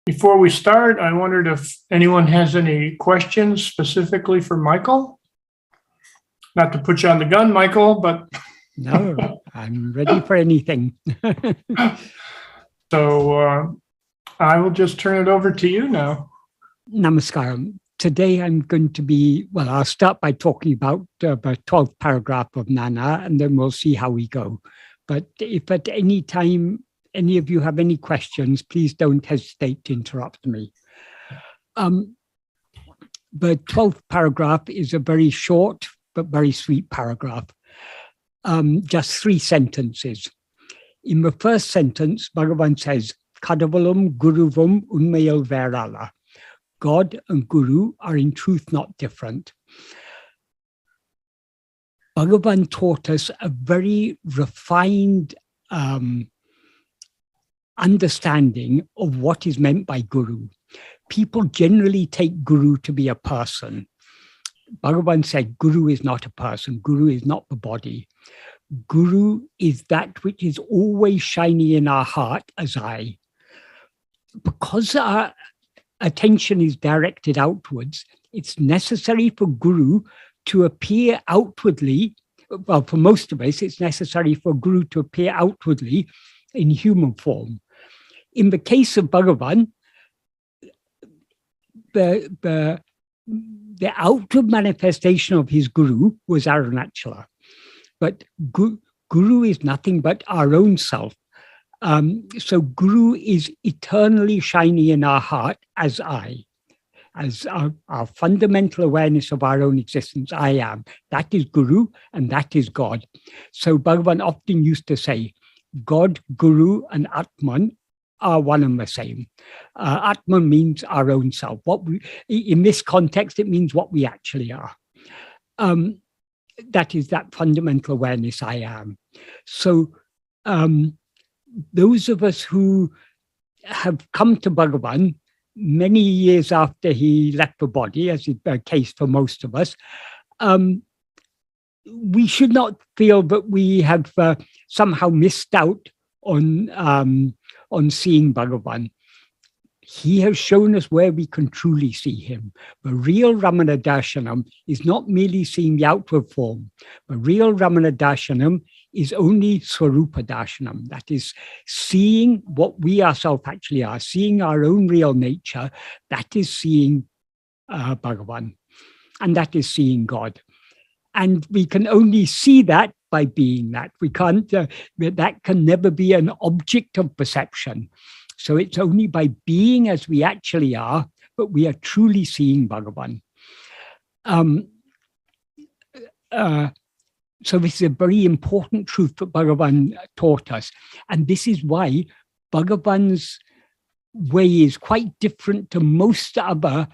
Before we start, I wondered if anyone has any questions specifically for Michael. Not to put you on the gun, Michael, but... No, I'm ready for anything. So I will just turn it over to you now. Namaskaram. Today I'm going to be, well, I'll start by talking about the 12th paragraph of Nāṉ Ār, and then we'll see how we go. But if at any time any of you have any questions, please don't hesitate to interrupt me. The 12th paragraph is a very short but very sweet paragraph. Just 3 sentences. In the first sentence, Bhagavan says, Kadavalum Guruvum Unmayal Verala. God and Guru are in truth not different. Bhagavan taught us a very refined understanding of what is meant by Guru. People generally take Guru to be a person. Bhagavan said, Guru is not a person. Guru is not the body. Guru is that which is always shining in our heart as I. Because our attention is directed outwards, it's necessary for Guru to appear outwardly. Well, for most of us, it's necessary for Guru to appear outwardly in human form. In the case of Bhagavan, the outward manifestation of his Guru was Arunachala. But Guru is nothing but our own self. So Guru is eternally shining in our heart as I, as our fundamental awareness of our own existence. I am. That is Guru and that is God. So Bhagavan often used to say, God, Guru, and Atman are one and the same. Atman means our own self. In this context, it means what we actually are. That is that fundamental awareness I am. So those of us who have come to Bhagavan many years after he left the body, as is the case for most of us, we should not feel that we have somehow missed out on seeing Bhagavan. He has shown us where we can truly see him. The real Ramana Darshanam is not merely seeing the outward form. The real Ramana Darshanam is only Swarupa Darshanam. That is seeing what we ourselves actually are, seeing our own real nature. That is seeing Bhagavan. And that is seeing God. And we can only see that by being that. We can't, that can never be an object of perception. So it's only by being as we actually are, but we are truly seeing Bhagavan. So this is a very important truth that Bhagavan taught us. And this is why Bhagavan's way is quite different to most other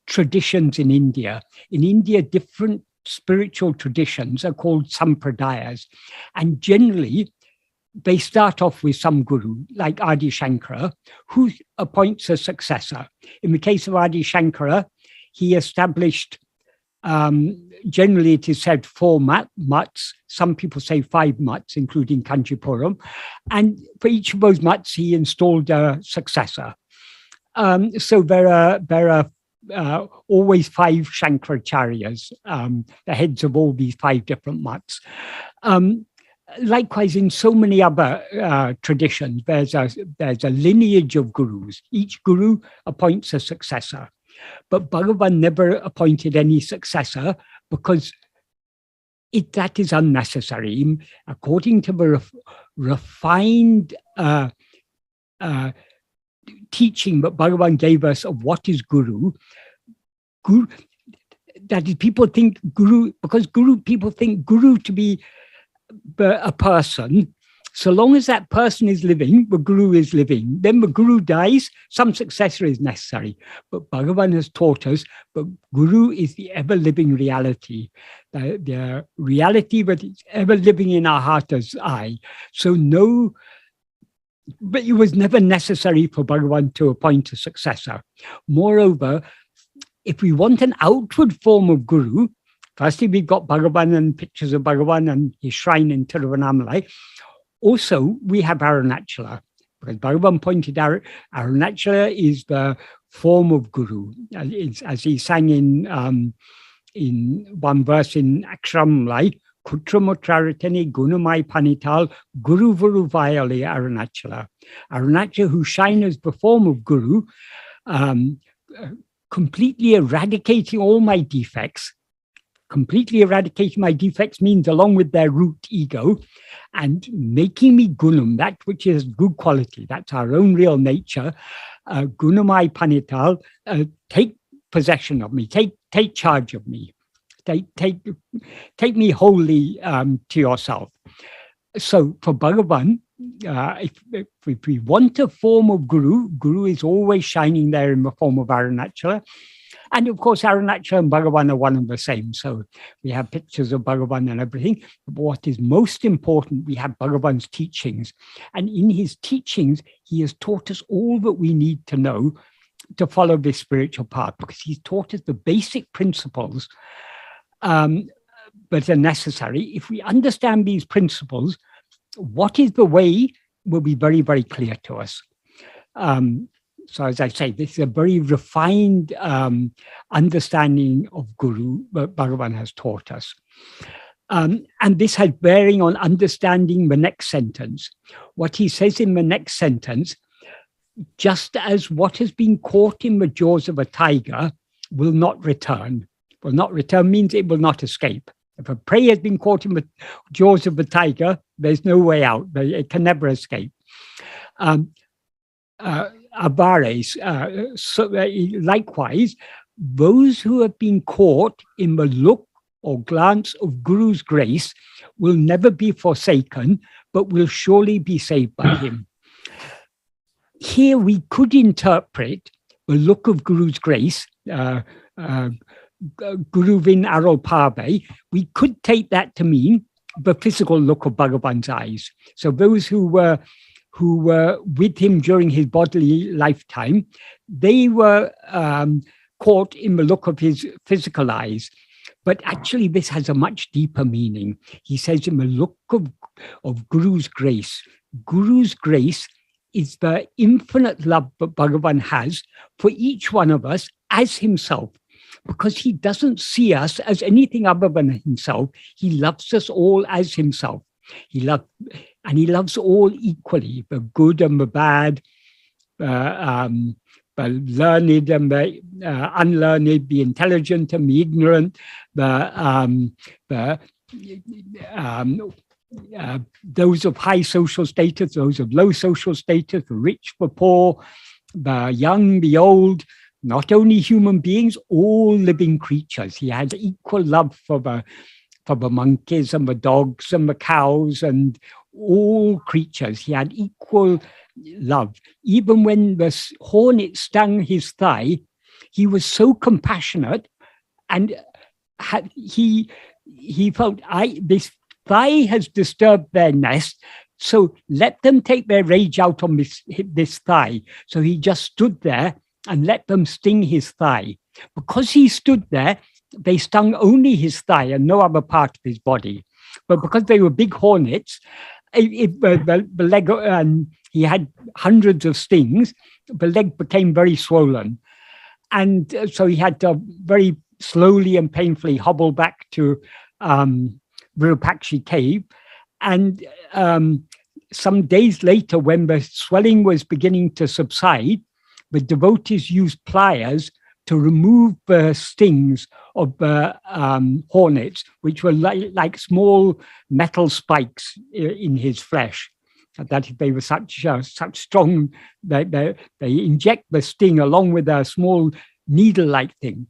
traditions in India. In India, different spiritual traditions are called sampradayas. And generally, they start off with some guru, like Adi Shankara, who appoints a successor. In the case of Adi Shankara, he established, generally it is said 4 mutts. Some people say 5 mutts, including Kanchipuram. And for each of those mutts, he installed a successor. So there are always 5 Shankaracharyas, the heads of all these 5 different mutts. Likewise, in so many other traditions, there's a lineage of gurus. Each guru appoints a successor. But Bhagavan never appointed any successor because that is unnecessary. According to the refined teaching that Bhagavan gave us of what is guru, that is, people think guru, because people think guru to be a person. So long as that person is living, the guru is living. Then the guru dies, some successor is necessary. But Bhagavan has taught us that guru is the ever-living reality, the reality that is ever living in our heart as I. So but it was never necessary for Bhagavan to appoint a successor. Moreover, if we want an outward form of guru, firstly, we've got Bhagavan and pictures of Bhagavan and his shrine in Tiruvannamalai. Also, we have Arunachala, Because Bhagavan pointed out, Arunachala is the form of Guru. As he sang in one verse in Aksharamlai, Kutramutraritani Gunamai Panital Guru Vuru Vayali Arunachala. Arunachala, who shine as the form of Guru, completely eradicating all my defects. Completely eradicating my defects means along with their root ego, and making me gunam, that which is good quality, that's our own real nature. Gunamai Panital, take possession of me, take charge of me, take me wholly to yourself. So for Bhagavan, if we want a form of Guru is always shining there in the form of Arunachala. And of course, Arunachala and Bhagavan are one and the same. So we have pictures of Bhagavan and everything. But what is most important, we have Bhagavan's teachings. And in his teachings, he has taught us all that we need to know to follow this spiritual path, because he's taught us the basic principles that are necessary. If we understand these principles, what is the way will be very, very clear to us. So as I say, this is a very refined understanding of Guru that Bhagavan has taught us. And this has bearing on understanding the next sentence. What he says in the next sentence, just as what has been caught in the jaws of a tiger will not return. Will not return means it will not escape. If a prey has been caught in the jaws of the tiger, there's no way out. It can never escape. Avares, likewise, those who have been caught in the look or glance of Guru's grace will never be forsaken, but will surely be saved by him. Here we could interpret the look of Guru's grace, Guruvin Arolpave. We could take that to mean the physical look of Bhagavan's eyes. So those who were with him during his bodily lifetime, they were caught in the look of his physical eyes. But actually, this has a much deeper meaning. He says in the look of Guru's grace. Guru's grace is the infinite love that Bhagavan has for each one of us as himself, because he doesn't see us as anything other than himself. He loves us all as himself. He loves all equally, the good and the bad, the learned and the unlearned, the intelligent and the ignorant, those of high social status, those of low social status, the rich, the poor, the young, the old, not only human beings, all living creatures. He has equal love for the monkeys and the dogs and the cows and all creatures. He had equal love. Even when the hornet stung his thigh, he was so compassionate, and he felt, this thigh has disturbed their nest, so let them take their rage out on this thigh. So he just stood there and let them sting his thigh. Because he stood there, they stung only his thigh and no other part of his body. But because they were big hornets, the leg, and he had hundreds of stings, the leg became very swollen. And so he had to very slowly and painfully hobble back to Virupaksha cave. And some days later, when the swelling was beginning to subside, the devotees used pliers to remove the stings of the hornets, which were like small metal spikes in his flesh. That they were such strong that they inject the sting along with a small needle-like thing.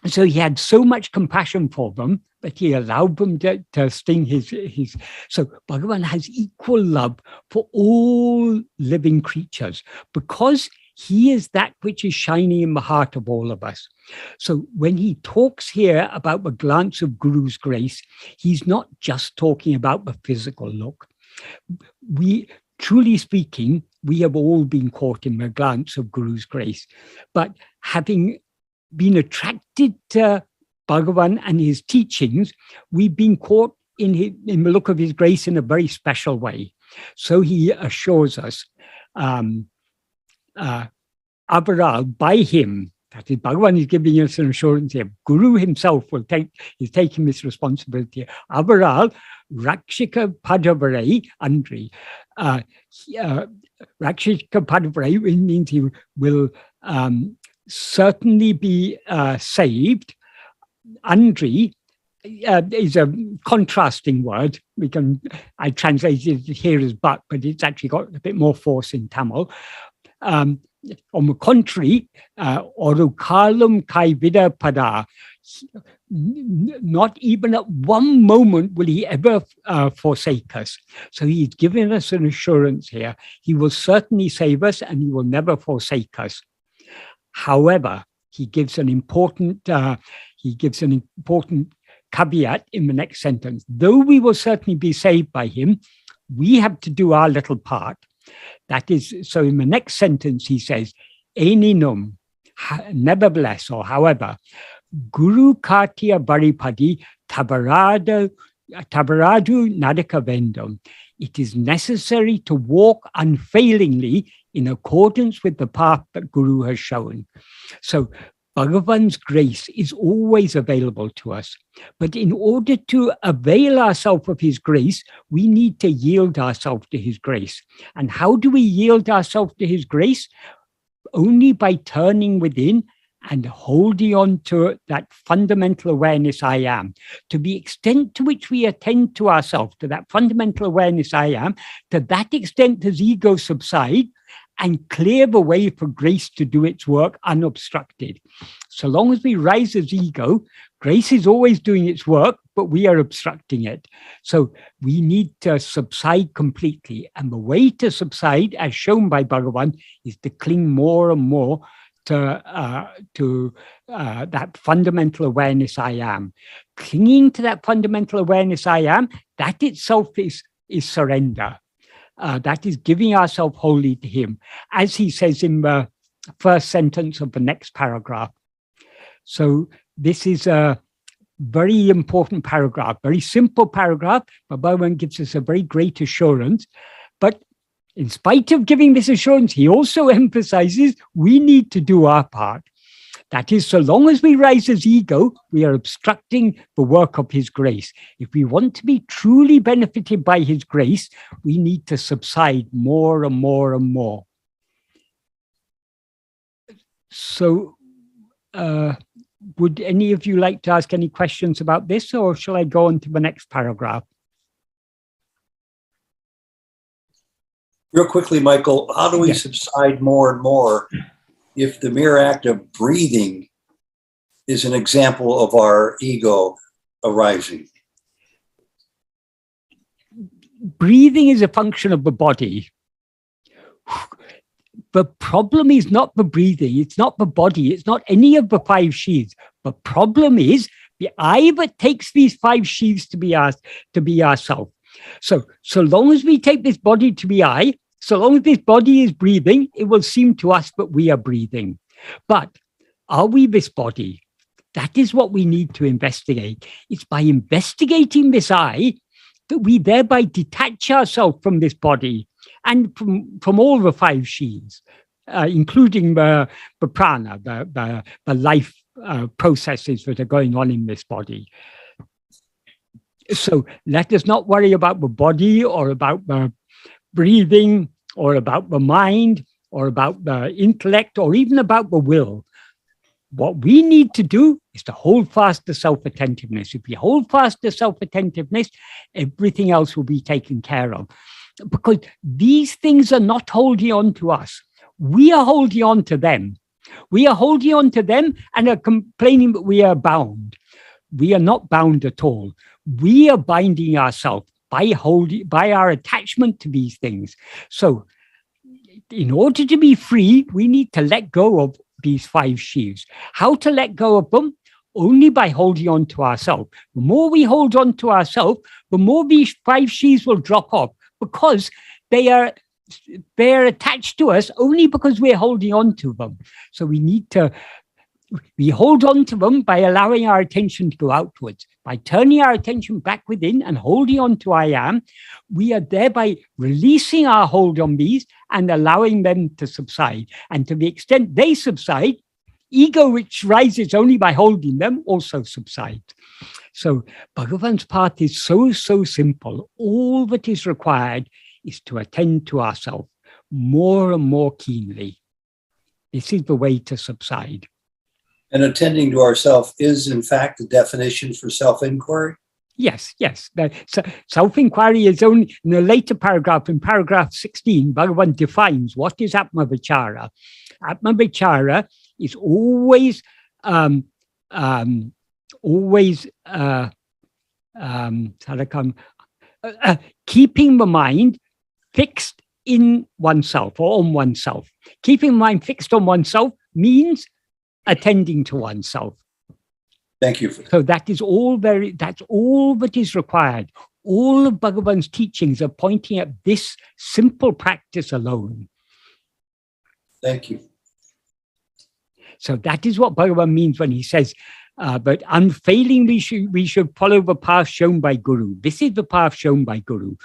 So he had so much compassion for them that he allowed them to sting his. So Bhagavan has equal love for all living creatures because he is that which is shining in the heart of all of us. So when he talks here about the glance of Guru's grace, he's not just talking about the physical look. Truly speaking, we have all been caught in the glance of Guru's grace. But having been attracted to Bhagavan and his teachings, we've been caught in the look of his grace in a very special way. So he assures us, Avaral, by him, that is, Bhagavan is giving us an assurance here. Guru himself is taking this responsibility. Avaral, Rakshika Padavarai Andri. Rakshika Padavarai means he will certainly be saved. Andri is a contrasting word. I translated it here as but it's actually got a bit more force in Tamil. On the contrary, Orukalum Kaivida Pada, not even at one moment will he ever forsake us. So he's given us an assurance here. He will certainly save us and he will never forsake us. However, he gives an important caveat in the next sentence. Though we will certainly be saved by him, we have to do our little part. That is, so in the next sentence, he says, Eninum, nevertheless, or however, Guru Kartiya Baripadi Tabaradu Nadaka Vendam. It is necessary to walk unfailingly in accordance with the path that Guru has shown. So Bhagavan's grace is always available to us. But in order to avail ourselves of his grace, we need to yield ourselves to his grace. And how do we yield ourselves to his grace? Only by turning within and holding on to that fundamental awareness I am. To the extent to which we attend to ourselves, to that fundamental awareness I am, to that extent does ego subside and clear the way for grace to do its work unobstructed. So long as we rise as ego, grace is always doing its work, but we are obstructing it. So we need to subside completely. And the way to subside, as shown by Bhagavan, is to cling more and more to that fundamental awareness I am. Clinging to that fundamental awareness I am, that itself is surrender. That is giving ourselves wholly to him, as he says in the first sentence of the next paragraph. So this is a very important paragraph, very simple paragraph, but Bhagavan gives us a very great assurance. But in spite of giving this assurance, he also emphasizes we need to do our part. That is, so long as we rise as ego, we are obstructing the work of his grace. If we want to be truly benefited by his grace, we need to subside more and more and more. So, would any of you like to ask any questions about this, or shall I go on to the next paragraph? Real quickly, Michael, how do we subside more and more if the mere act of breathing is an example of our ego arising? Breathing is a function of the body. The problem is not the breathing, it's not the body, it's not any of the five sheaths. The problem is the I that takes these five sheaths to be ourself. So long as we take this body to be I, so long as this body is breathing, it will seem to us that we are breathing. But are we this body? That is what we need to investigate. It's by investigating this I that we thereby detach ourselves from this body and from all the five sheaths, including the prana, the life processes that are going on in this body. So let us not worry about the body or about the breathing or about the mind or about the intellect or even about the will. What we need to do is to hold fast to self-attentiveness. If we hold fast to self-attentiveness, everything else will be taken care of. Because these things are not holding on to us. We are holding on to them. We are holding on to them and are complaining that we are bound. We are not bound at all. We are binding ourselves by our attachment to these things. So in order to be free, we need to let go of these five sheaths. How to let go of them? Only by holding on to ourselves. The more we hold on to ourselves, the more these five sheaths will drop off, because they're attached to us only because we're holding on to them. So we hold on to them by allowing our attention to go outwards. By turning our attention back within and holding on to I am, we are thereby releasing our hold on these and allowing them to subside. And to the extent they subside, ego, which rises only by holding them, also subsides. So Bhagavan's path is so simple. All that is required is to attend to ourselves more and more keenly. This is the way to subside. And attending to ourself is, in fact, the definition for self-inquiry? Yes. Self-inquiry is only, in a later paragraph, in paragraph 16, Bhagavan defines what is Atma-vichara. Atma-vichara is always keeping the mind fixed in oneself or on oneself. Keeping the mind fixed on oneself means attending to oneself. Thank you for that. So that's all that is required. All of Bhagavan's teachings are pointing at this simple practice alone. Thank you. So that is what Bhagavan means when he says, but unfailingly we should follow the path shown by Guru. This is the path shown by Guru.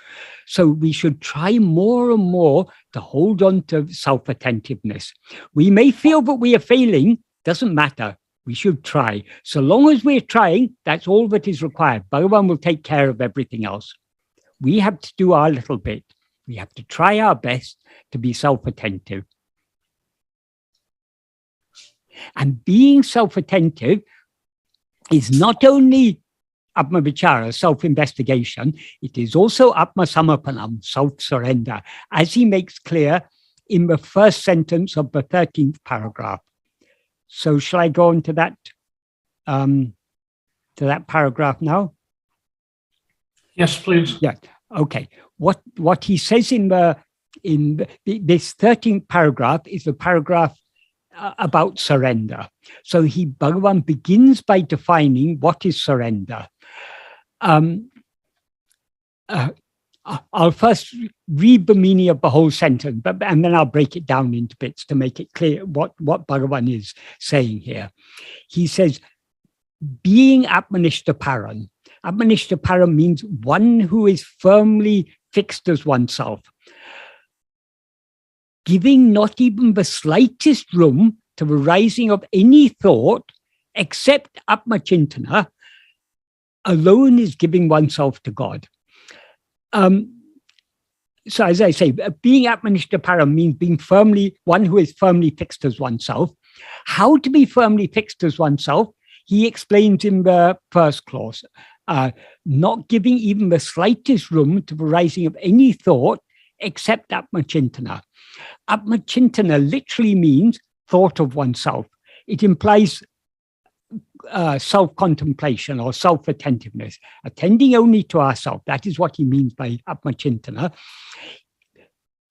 So we should try more and more to hold on to self-attentiveness. We may feel that we are failing, doesn't matter. We should try. So long as we're trying, that's all that is required. Bhagavan will take care of everything else. We have to do our little bit. We have to try our best to be self-attentive. And being self-attentive is not only Atma-vichara, self-investigation, it is also Atma-samarpanam, self-surrender, as he makes clear in the first sentence of the 13th paragraph. So shall I go on to that paragraph now? Yes, please. Yeah. Okay. What he says in this 13th paragraph is the paragraph about surrender. So Bhagavan begins by defining what is surrender. I'll first read the meaning of the whole sentence, and then I'll break it down into bits to make it clear what Bhagavan is saying here. He says, being Atmanishtaparam. Atmanishtaparam means one who is firmly fixed as oneself, giving not even the slightest room to the rising of any thought except Atma-chintana, alone is giving oneself to God. So as I say, being Atmanishtaparam means being one who is firmly fixed as oneself. How to be firmly fixed as oneself, he explains in the first clause, not giving even the slightest room to the rising of any thought except Atma-chintana. Atma-chintana literally means thought of oneself. It implies self-contemplation or self-attentiveness, attending only to ourselves. That is what he means by Atma-chintana.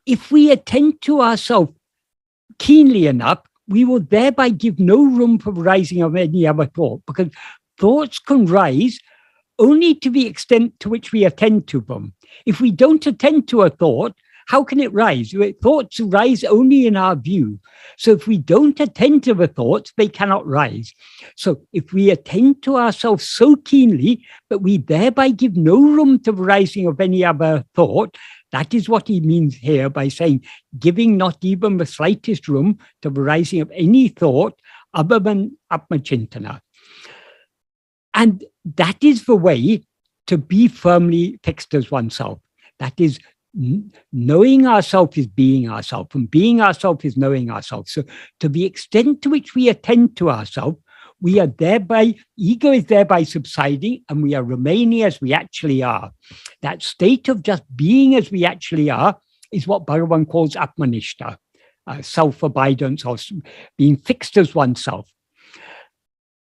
If we attend to ourselves keenly enough, we will thereby give no room for rising of any other thought, because thoughts can rise only to the extent to which we attend to them. If we don't attend to a thought, how can it rise? Thoughts rise only in our view. So if we don't attend to the thoughts, they cannot rise. So if we attend to ourselves so keenly that we thereby give no room to the rising of any other thought, that is what he means here by saying, giving not even the slightest room to the rising of any thought other than Atma-chintana. And that is the way to be firmly fixed as oneself. That is, knowing ourselves is being ourselves, and being ourselves is knowing ourselves. So to the extent to which we attend to ourselves, we are thereby, ego is thereby subsiding, and we are remaining as we actually are. That state of just being as we actually are is what Bhagavan calls Atmanishta, self-abidance, or being fixed as oneself.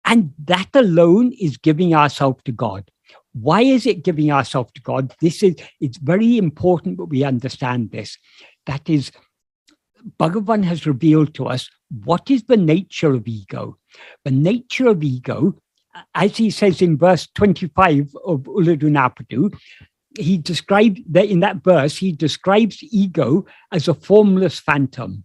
And that alone is giving ourselves to God. Why is it giving ourselves to God? It's very important that we understand this. That is, Bhagavan has revealed to us what is the nature of ego. The nature of ego, as he says in verse 25 of Uladunapadu, he described that in that verse, he describes ego as a formless phantom.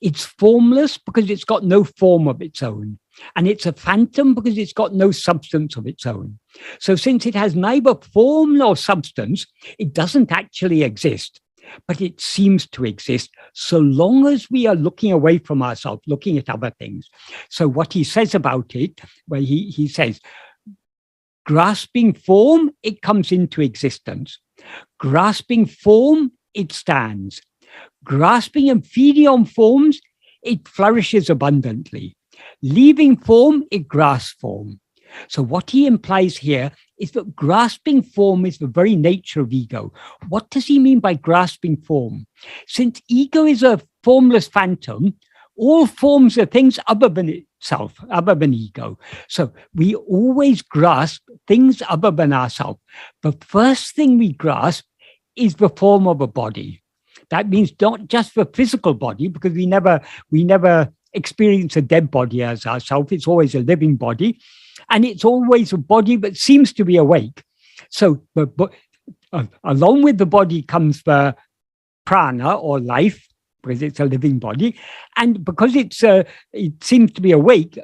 It's formless because it's got no form of its own. And it's a phantom because it's got no substance of its own. So since it has neither form nor substance, it doesn't actually exist, but it seems to exist so long as we are looking away from ourselves, looking at other things. So what he says about it, where he says, grasping form, it comes into existence. Grasping form, it stands. Grasping and feeding on forms, it flourishes abundantly. Leaving form, it grasps form. So what he implies here is that grasping form is the very nature of ego. What does he mean by grasping form? Since ego is a formless phantom, all forms are things other than itself, other than ego. So we always grasp things other than ourselves. The first thing we grasp is the form of a body. That means not just the physical body, because we never experience a dead body as ourselves. It's always a living body, and it's always a body that seems to be awake. So, along with the body comes the prana, or life, because it's a living body, and because it seems to be awake,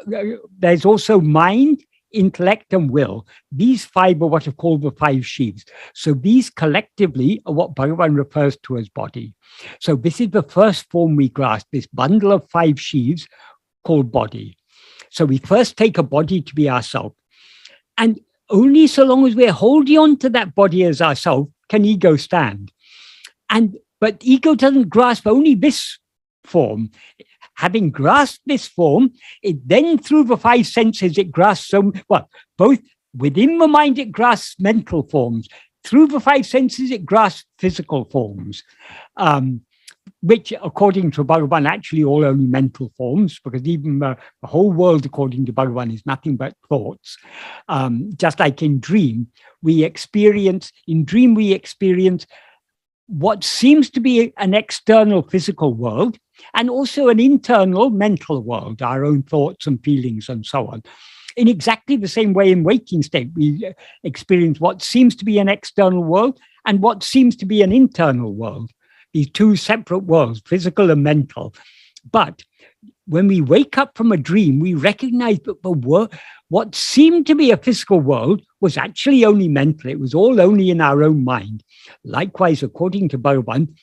there's also mind, intellect, and will. These five are what are called the five sheaths. So these collectively are what Bhagavan refers to as body. So this is the first form we grasp, this bundle of five sheaths called body. So we first take a body to be ourself. And only so long as we're holding on to that body as ourself can ego stand. But ego doesn't grasp only this form. Having grasped this form, it then, through the five senses, it grasps both within the mind, it grasps mental forms. Through the five senses, it grasps physical forms, which, according to Bhagavan, actually all only mental forms, because even the whole world, according to Bhagavan, is nothing but thoughts. Just like in dream, we experience what seems to be an external physical world, and also an internal mental world, our own thoughts and feelings and so on. In exactly the same way in waking state, we experience what seems to be an external world and what seems to be an internal world, these two separate worlds, physical and mental. But when we wake up from a dream, we recognize that what seemed to be a physical world was actually only mental. It was all only in our own mind. Likewise, according to Bhagavan,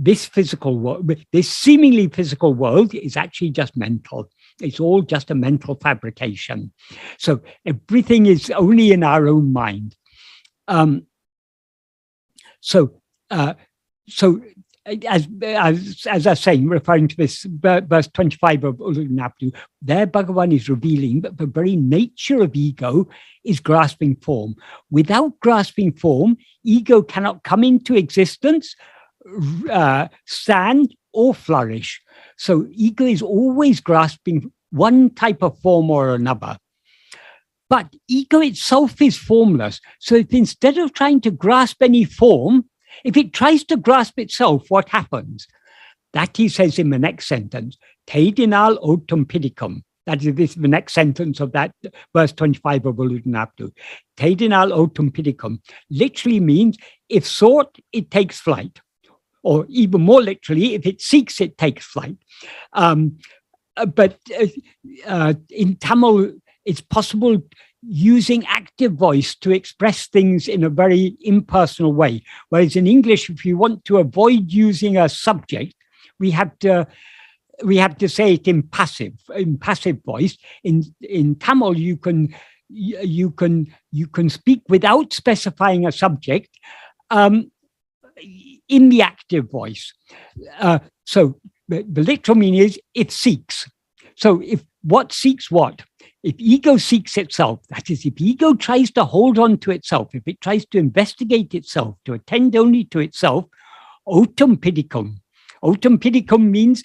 this physical world, this seemingly physical world, is actually just mental. It's all just a mental fabrication. So everything is only in our own mind. So as I was saying, referring to this verse 25 of Ulunaptu, there Bhagavan is revealing that the very nature of ego is grasping form. Without grasping form, ego cannot come into existence, stand, or flourish. So ego is always grasping one type of form or another. But ego itself is formless. So if instead of trying to grasp any form, if it tries to grasp itself, what happens? That he says in the next sentence, Teidinal otum pidicum. That is the next sentence of that verse 25 of Ulunaptu. Teidinal otum pidicum literally means if sought, it takes flight. Or even more literally, if it seeks, it takes flight. But in Tamil, it's possible using active voice to express things in a very impersonal way. Whereas in English, if you want to avoid using a subject, we have to say it in passive voice. In Tamil, you can speak without specifying a subject in the active voice. So the literal meaning is it seeks. So if what seeks what? If ego seeks itself, that is, if ego tries to hold on to itself, if it tries to investigate itself, to attend only to itself, otum pidicum. Otum pidicum means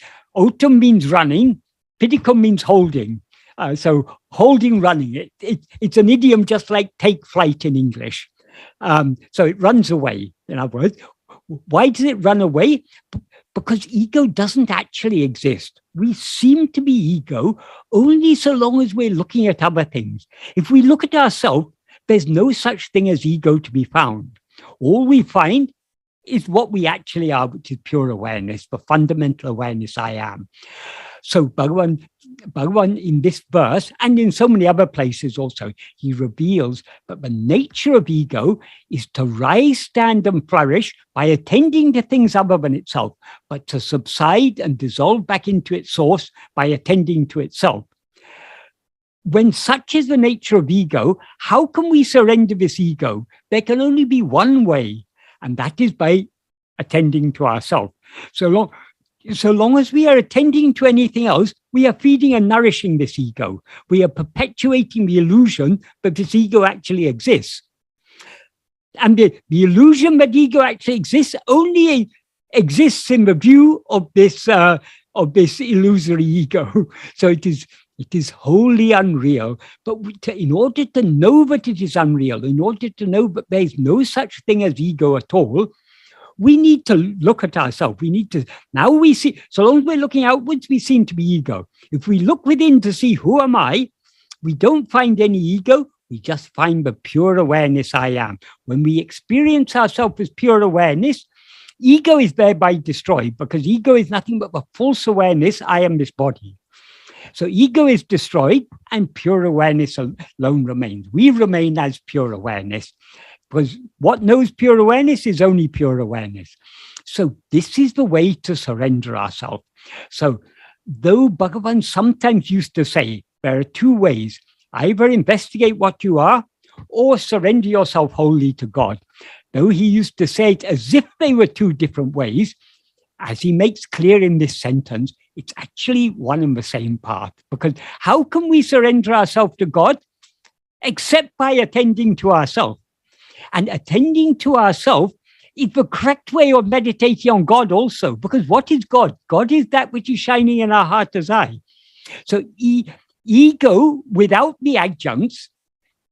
running, pidicum means holding. So holding, running. It's an idiom just like take flight in English. So it runs away, in other words. Why does it run away? Because ego doesn't actually exist. We seem to be ego only so long as we're looking at other things. If we look at ourselves, there's no such thing as ego to be found. All we find is what we actually are, which is pure awareness, the fundamental awareness I am. So Bhagavan in this verse, and in so many other places also, he reveals that the nature of ego is to rise, stand, and flourish by attending to things other than itself, but to subside and dissolve back into its source by attending to itself. When such is the nature of ego, how can we surrender this ego? There can only be one way, and that is by attending to ourselves. So long as we are attending to anything else, we are feeding and nourishing this ego. We are perpetuating the illusion that this ego actually exists. And the illusion that ego actually exists only exists in the view of this illusory ego. So it is wholly unreal. But in order to know that it is unreal, in order to know that there is no such thing as ego at all, we need to look at ourselves. Now we see, so long as we're looking outwards, we seem to be ego. If we look within to see who am I, we don't find any ego. We just find the pure awareness I am. When we experience ourselves as pure awareness, ego is thereby destroyed, because ego is nothing but the false awareness, I am this body. So ego is destroyed and pure awareness alone remains. We remain as pure awareness, because what knows pure awareness is only pure awareness. So this is the way to surrender ourselves. So though Bhagavan sometimes used to say, there are two ways: either investigate what you are or surrender yourself wholly to God. Though he used to say it as if they were two different ways, as he makes clear in this sentence, it's actually one and the same path. Because how can we surrender ourselves to God except by attending to ourselves? And attending to ourselves is the correct way of meditating on God also. Because what is God? God is that which is shining in our heart as I. So ego without the adjuncts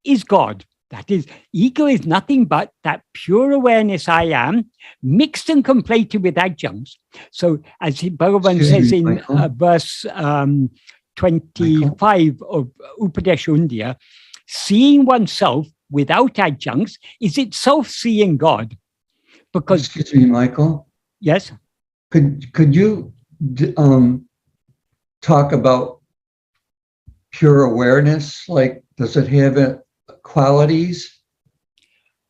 is God. That is, ego is nothing but that pure awareness I am, mixed and conflated with adjuncts. So as Bhagavan says in verse 25 of Upadesh Undiyar, seeing oneself without adjuncts is itself seeing God. Because, excuse me, Michael. Yes. Could you talk about pure awareness? Like, does it have qualities?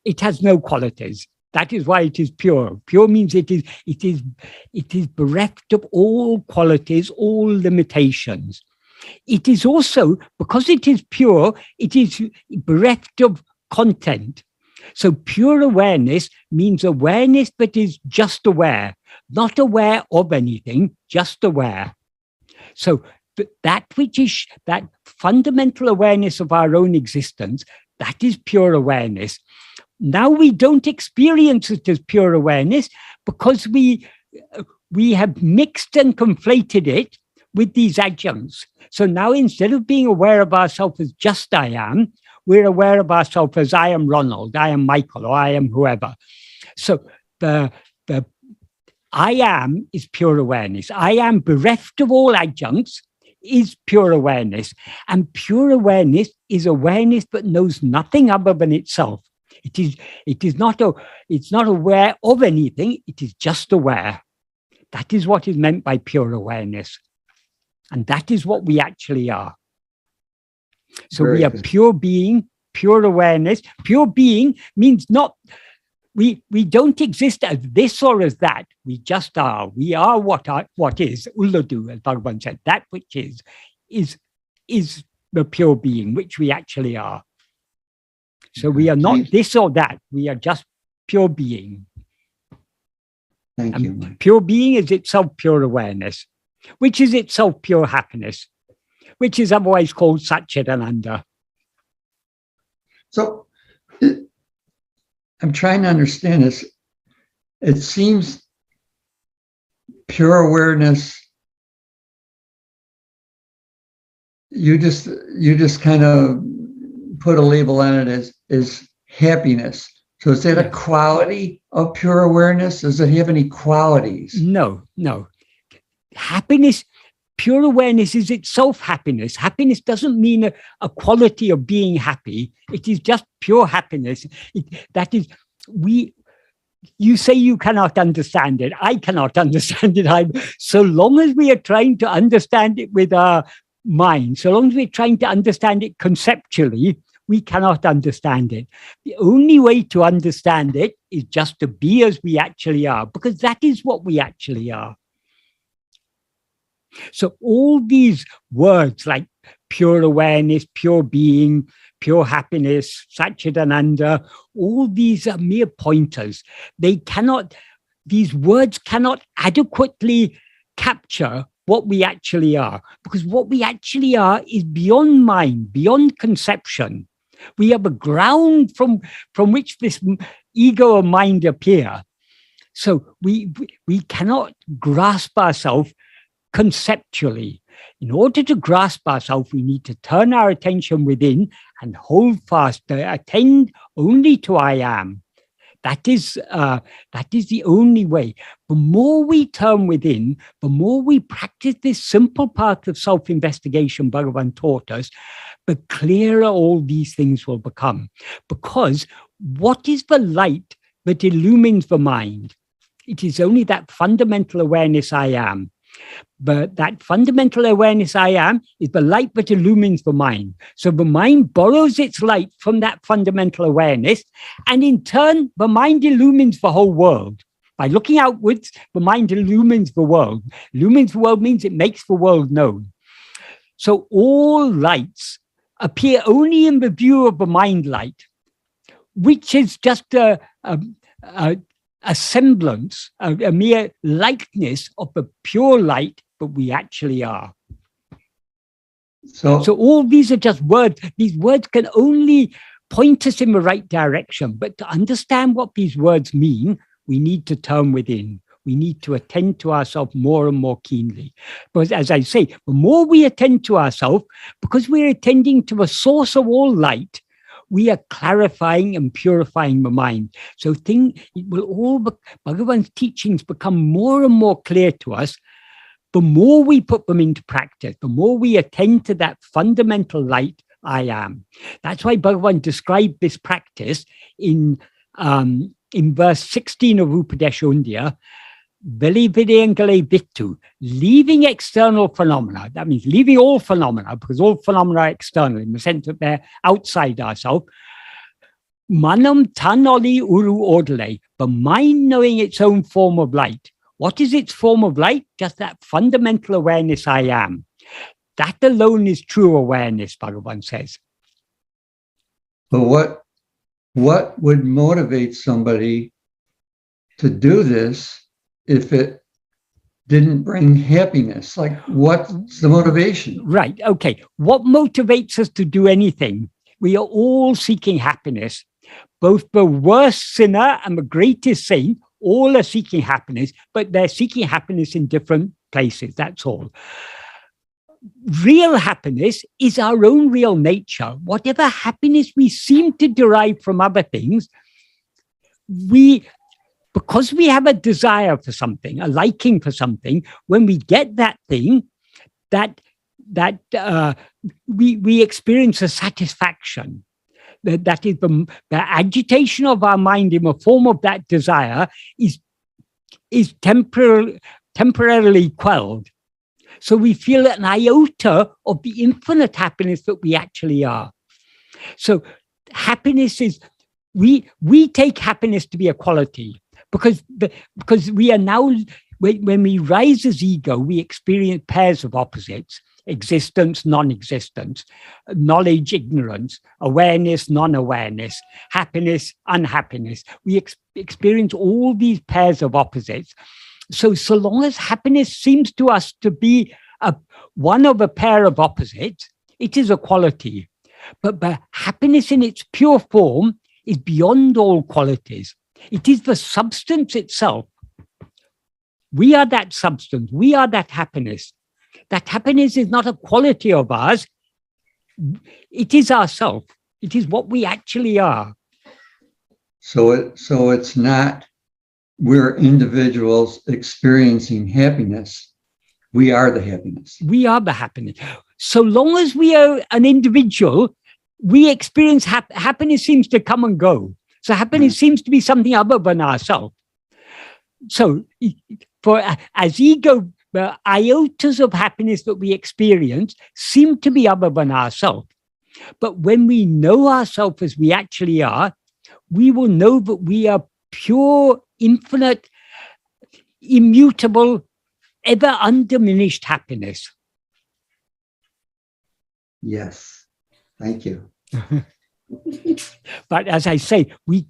It has no qualities. That is why it is pure. Pure means it is bereft of all qualities, all limitations. It is also, because it is pure, it is bereft of content. So pure awareness means awareness that is just aware, not aware of anything, just aware. So that which is that fundamental awareness of our own existence, that is pure awareness. Now we don't experience it as pure awareness because we have mixed and conflated it with these adjuncts. So now instead of being aware of ourselves as just I am, we're aware of ourselves as I am Ronald, I am Michael, or I am whoever. So the I am is pure awareness. I am bereft of all adjuncts is pure awareness. And pure awareness is awareness that knows nothing other than itself. It's not aware of anything, it is just aware. That is what is meant by pure awareness. And that is what we actually are. So we are pure being, pure awareness. Pure being means not, we don't exist as this or as that. We just are. We are what is. Ulladu, as Bhagavan said, that which is the pure being, which we actually are. So we are not this or that. We are just pure being. Thank you, Mike. Pure being is itself pure awareness, which is itself pure happiness, which is otherwise called Satchidananda. So I'm trying to understand this. It seems pure awareness, you just kind of put a label on it as happiness. So is that a quality of pure awareness? Does it have any qualities? No. Happiness, pure awareness is itself happiness. Happiness doesn't mean a quality of being happy. It is just pure happiness. you say you cannot understand it. I cannot understand it. So long as we are trying to understand it with our mind, so long as we're trying to understand it conceptually, we cannot understand it. The only way to understand it is just to be as we actually are, because that is what we actually are. So all these words like pure awareness, pure being, pure happiness, Satchidananda, all these are mere pointers. These words cannot adequately capture what we actually are, because what we actually are is beyond mind, beyond conception. We have a ground from which this ego or mind appear. So we cannot grasp ourselves conceptually. In order to grasp ourselves, we need to turn our attention within and hold fast, to attend only to I am. That is the only way. The more we turn within, the more we practice this simple path of self-investigation Bhagavan taught us, the clearer all these things will become. Because what is the light that illumines the mind? It is only that fundamental awareness I am. But that fundamental awareness I am is the light that illumines the mind. So the mind borrows its light from that fundamental awareness, and in turn, the mind illumines the whole world. By looking outwards, the mind illumines the world. Illumines the world means it makes the world known. So all lights appear only in the view of the mind light, which is just a semblance, a mere likeness of the pure light that we actually are. So all these are just words. These words can only point us in the right direction. But to understand what these words mean, we need to turn within. We need to attend to ourselves more and more keenly. Because as I say, the more we attend to ourselves, because we're attending to the source of all light, we are clarifying and purifying the mind. So Bhagavan's teachings become more and more clear to us. The more we put them into practice, the more we attend to that fundamental light, I am. That's why Bhagavan described this practice in verse 16 of Upadesha, Veli Vidyangale Vittu, leaving external phenomena. That means leaving all phenomena, because all phenomena are external in the sense that they're outside ourselves. Manam tanoli uru ordale, the mind knowing its own form of light. What is its form of light? Just that fundamental awareness I am. That alone is true awareness, Bhagavan says. But what would motivate somebody to do this if it didn't bring happiness? Like, what's the motivation? Right. Okay. What motivates us to do anything? We are all seeking happiness. Both the worst sinner and the greatest saint, all are seeking happiness, but they're seeking happiness in different places. That's all. Real happiness is our own real nature. Whatever happiness we seem to derive from other things, because we have a desire for something, a liking for something, when we get that thing, we experience a satisfaction. That is the agitation of our mind in the form of that desire is temporarily quelled. So we feel an iota of the infinite happiness that we actually are. So happiness is, we take happiness to be a quality. Because we are now, when we rise as ego, we experience pairs of opposites: existence, non-existence, knowledge, ignorance, awareness, non-awareness, happiness, unhappiness. We experience all these pairs of opposites. So long as happiness seems to us to be one of a pair of opposites, it is a quality. But happiness in its pure form is beyond all qualities. It is the substance itself. We are that substance. We are that happiness. That happiness is not a quality of ours. It is ourself. It is what we actually are. So it's not we're individuals experiencing happiness. We are the happiness. We are the happiness. So long as we are an individual, we experience happiness seems to come and go. So happiness seems to be something other than ourselves. So for as ego, the iotas of happiness that we experience seem to be other than ourselves. But when we know ourselves as we actually are, we will know that we are pure, infinite, immutable, ever undiminished happiness. Yes. Thank you. But as I say, we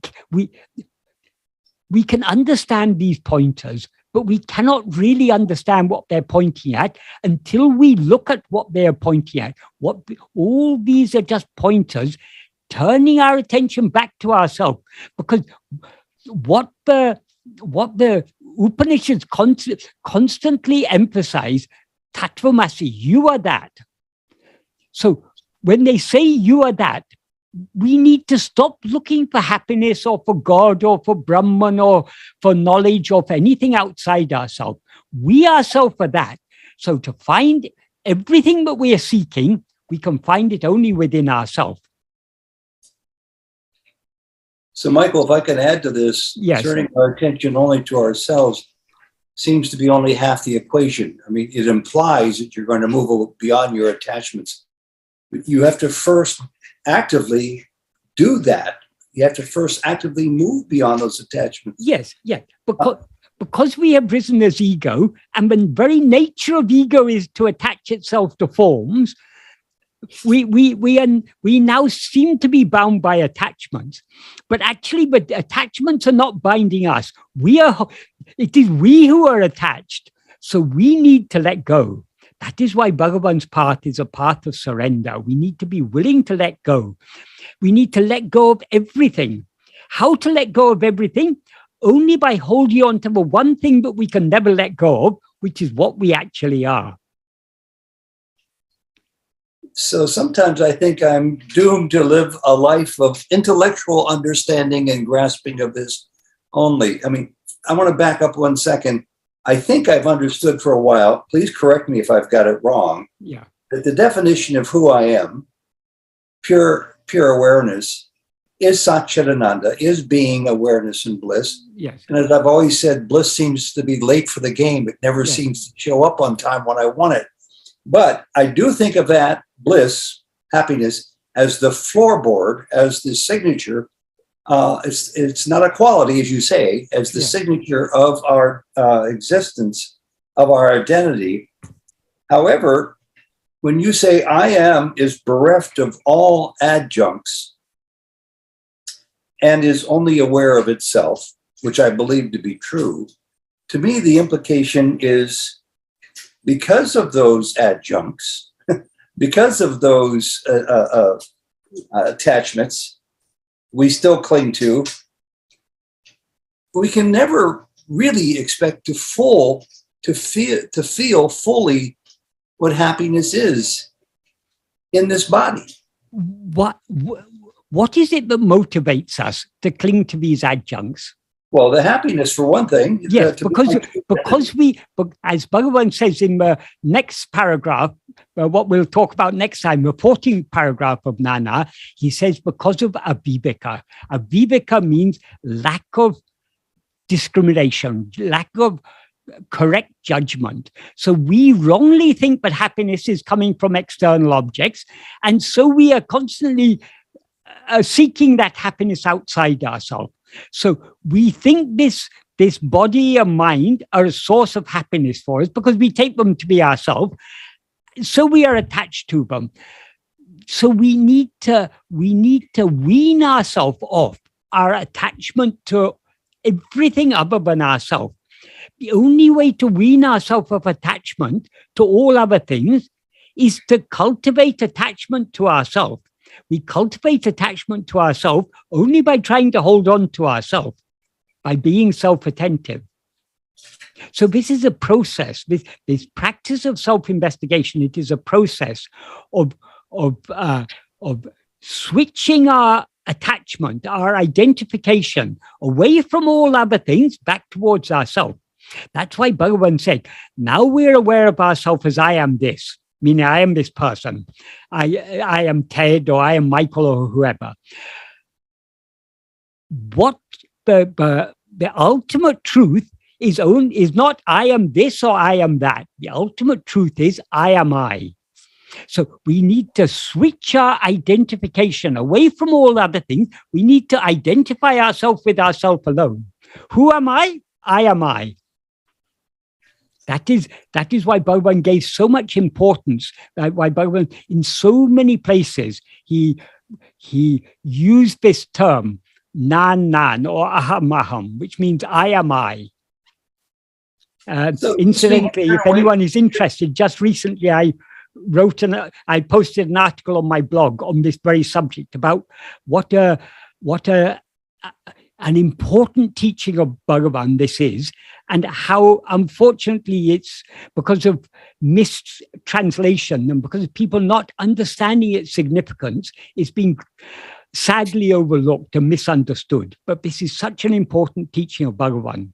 can understand these pointers, but we cannot really understand what they're pointing at until we look at what they're pointing at. All these are just pointers, turning our attention back to ourselves. Because what the Upanishads constantly emphasize, tattvamasi, you are that. So when they say you are that, we need to stop looking for happiness or for God or for Brahman or for knowledge or for anything outside ourselves. We ourselves are that. So to find everything that we are seeking, we can find it only within ourselves. So, Michael, if I can add to this, yes. Turning our attention only to ourselves seems to be only half the equation. I mean, it implies that you're going to move beyond your attachments. But you have to first actively do that. You have to first actively move beyond those attachments. Yes, yes. Because we have risen as ego, and the very nature of ego is to attach itself to forms, we now seem to be bound by attachments. But actually, attachments are not binding us. It is we who are attached. So we need to let go. That is why Bhagavan's path is a path of surrender. We need to be willing to let go. We need to let go of everything. How to let go of everything? Only by holding on to the one thing that we can never let go of, which is what we actually are. So sometimes I think I'm doomed to live a life of intellectual understanding and grasping of this only. I mean, I want to back up 1 second. I think I've understood for a while, please correct me if I've got it wrong, that the definition of who I am, pure awareness, is Satchidananda, is being awareness and bliss. Yes. And as I've always said, bliss seems to be late for the game. It never seems to show up on time when I want it. But I do think of that bliss, happiness, as the floorboard, as the signature. It's not a quality, as you say, as the signature of our existence, of our identity. However, when you say I am is bereft of all adjuncts and is only aware of itself, which I believe to be true, to me the implication is because of those adjuncts, because of those attachments we still cling to, we can never really expect to feel fully what happiness is in this body. What is it that motivates us to cling to these adjuncts? Well, the happiness, for one thing. Yes, because as Bhagavan says in the next paragraph, what we'll talk about next time, the 14th paragraph of Nāṉ Ār, he says, because of aviveka. Aviveka means lack of discrimination, lack of correct judgment. So we wrongly think that happiness is coming from external objects. And so we are constantly seeking that happiness outside ourselves. So we think this body and mind are a source of happiness for us because we take them to be ourselves. So we are attached to them. So we need to wean ourselves off our attachment to everything other than ourselves. The only way to wean ourselves of attachment to all other things is to cultivate attachment to ourselves. We cultivate attachment to ourselves only by trying to hold on to ourselves, by being self-attentive. So this is a process. This practice of self-investigation, it is a process of switching our attachment, our identification away from all other things back towards ourselves. That's why Bhagavan said, now we're aware of ourselves as I am this. Meaning I am this person, I am Ted or I am Michael or whoever. What the ultimate truth is not I am this or I am that. The ultimate truth is I am I. So we need to switch our identification away from all other things. We need to identify ourselves with ourselves alone. Who am I? I am I. That is why Bhagavan gave so much importance. Why Bhagavan, in so many places, he used this term, Nāṉ or aham, which means I am I. Incidentally, if anyone is interested, just recently I posted an article on my blog on this very subject about what an important teaching of Bhagavan this is, and how unfortunately it's because of mistranslation and because of people not understanding its significance, it's been sadly overlooked and misunderstood. But this is such an important teaching of Bhagavan.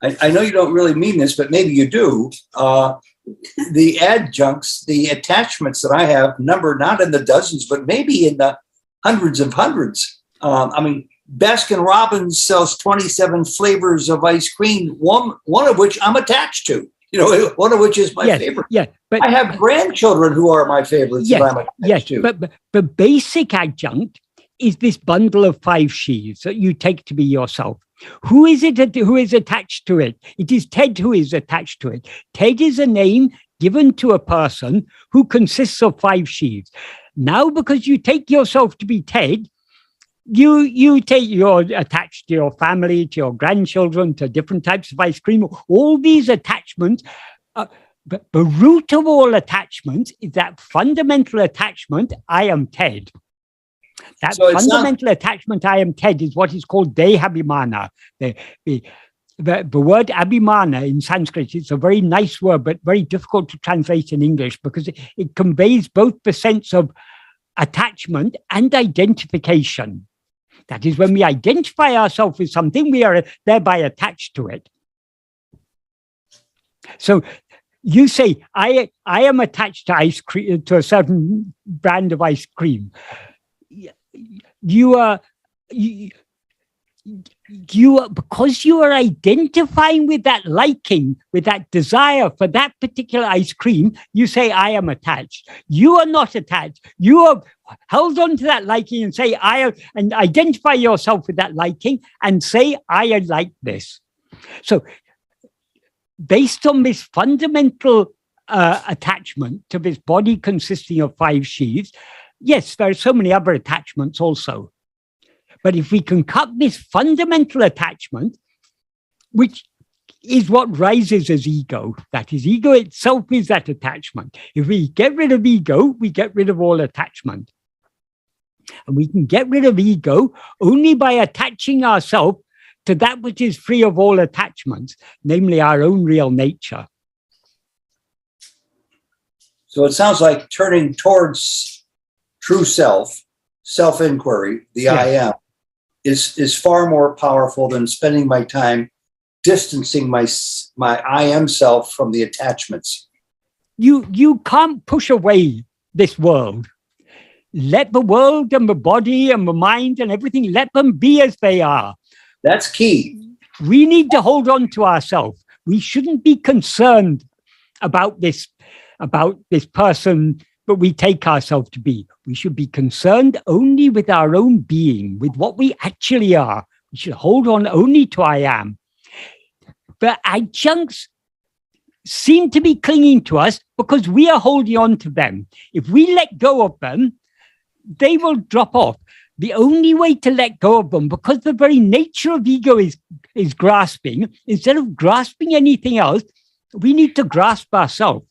I know you don't really mean this, but maybe you do. The adjuncts, the attachments that I have number not in the dozens, but maybe in the hundreds of hundreds. I mean, Baskin Robbins sells 27 flavors of ice cream, one of which I'm attached to. You know, one of which is my favorite. Yeah, but I have grandchildren who are my favorites. Yes, that I'm attached to. But the basic adjunct is this bundle of 5 sheaves that you take to be yourself. Who is it who is attached to it? It is Ted who is attached to it. Ted is a name given to a person who consists of 5 sheaves. Now, because you take yourself to be Ted, you're attached to your family, to your grandchildren, to different types of ice cream. All these attachments, but the root of all attachments is that fundamental attachment, I am Ted. That fundamental attachment, I am Ted, is what is called Abhimana. The word Abhimana in Sanskrit is a very nice word, but very difficult to translate in English because it conveys both the sense of attachment and identification. That is, when we identify ourselves with something, we are thereby attached to it. So you say, I am attached to ice cream, to a certain brand of ice cream. You are because you are identifying with that liking, with that desire for that particular ice cream, you say, I am attached. You are not attached. You are held on to that liking and say, and identify yourself with that liking and say, I like this. So based on this fundamental attachment to this body consisting of 5 sheaths, yes, there are so many other attachments also. But if we can cut this fundamental attachment, which is what rises as ego, that is, ego itself is that attachment. If we get rid of ego, we get rid of all attachment. And we can get rid of ego only by attaching ourselves to that which is free of all attachments, namely our own real nature. So it sounds like turning towards true self, self-inquiry, the I am, is far more powerful than spending my time distancing my I am self from the attachments. You can't push away this world. Let the world and the body and the mind and everything, let them be as they are. That's key. We need to hold on to ourselves. We shouldn't be concerned about this person, but we take ourselves to be. We should be concerned only with our own being, with what we actually are. We should hold on only to I am. The adjuncts seem to be clinging to us because we are holding on to them. If we let go of them, they will drop off. The only way to let go of them, because the very nature of ego is grasping, instead of grasping anything else, we need to grasp ourselves.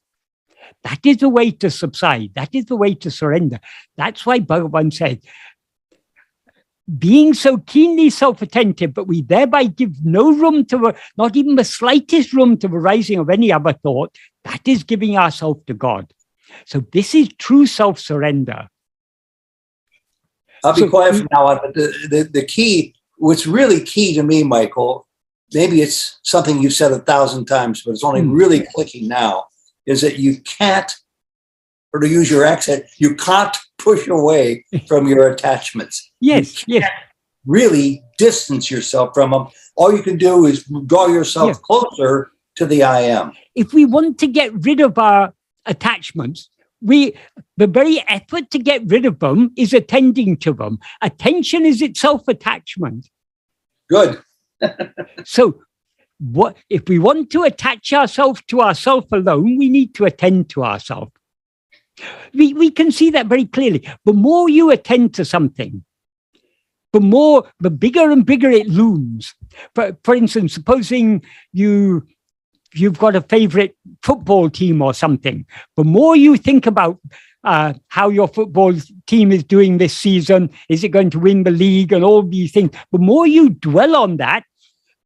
That is the way to subside. That is the way to surrender. That's why Bhagavan said, being so keenly self-attentive, but we thereby give no room to, not even the slightest room to the rising of any other thought, that is giving ourselves to God. So this is true self-surrender. I'll be quiet from now on, but the key, what's really key to me, Michael, maybe it's something you've said 1,000 times, but it's only really clicking now, is that you can't, or to use your accent, you can't push away from your attachments. Yes. Really distance yourself from them. All you can do is draw yourself closer to the I am. If we want to get rid of our attachments, the very effort to get rid of them is attending to them. Attention is itself attachment. Good. So what if we want to attach ourselves to ourself alone, we need to attend to ourselves. We can see that very clearly. The more you attend to something, the bigger and bigger it looms. For instance, supposing you've got a favorite football team or something. The more you think about how your football team is doing this season, is it going to win the league and all these things, the more you dwell on that,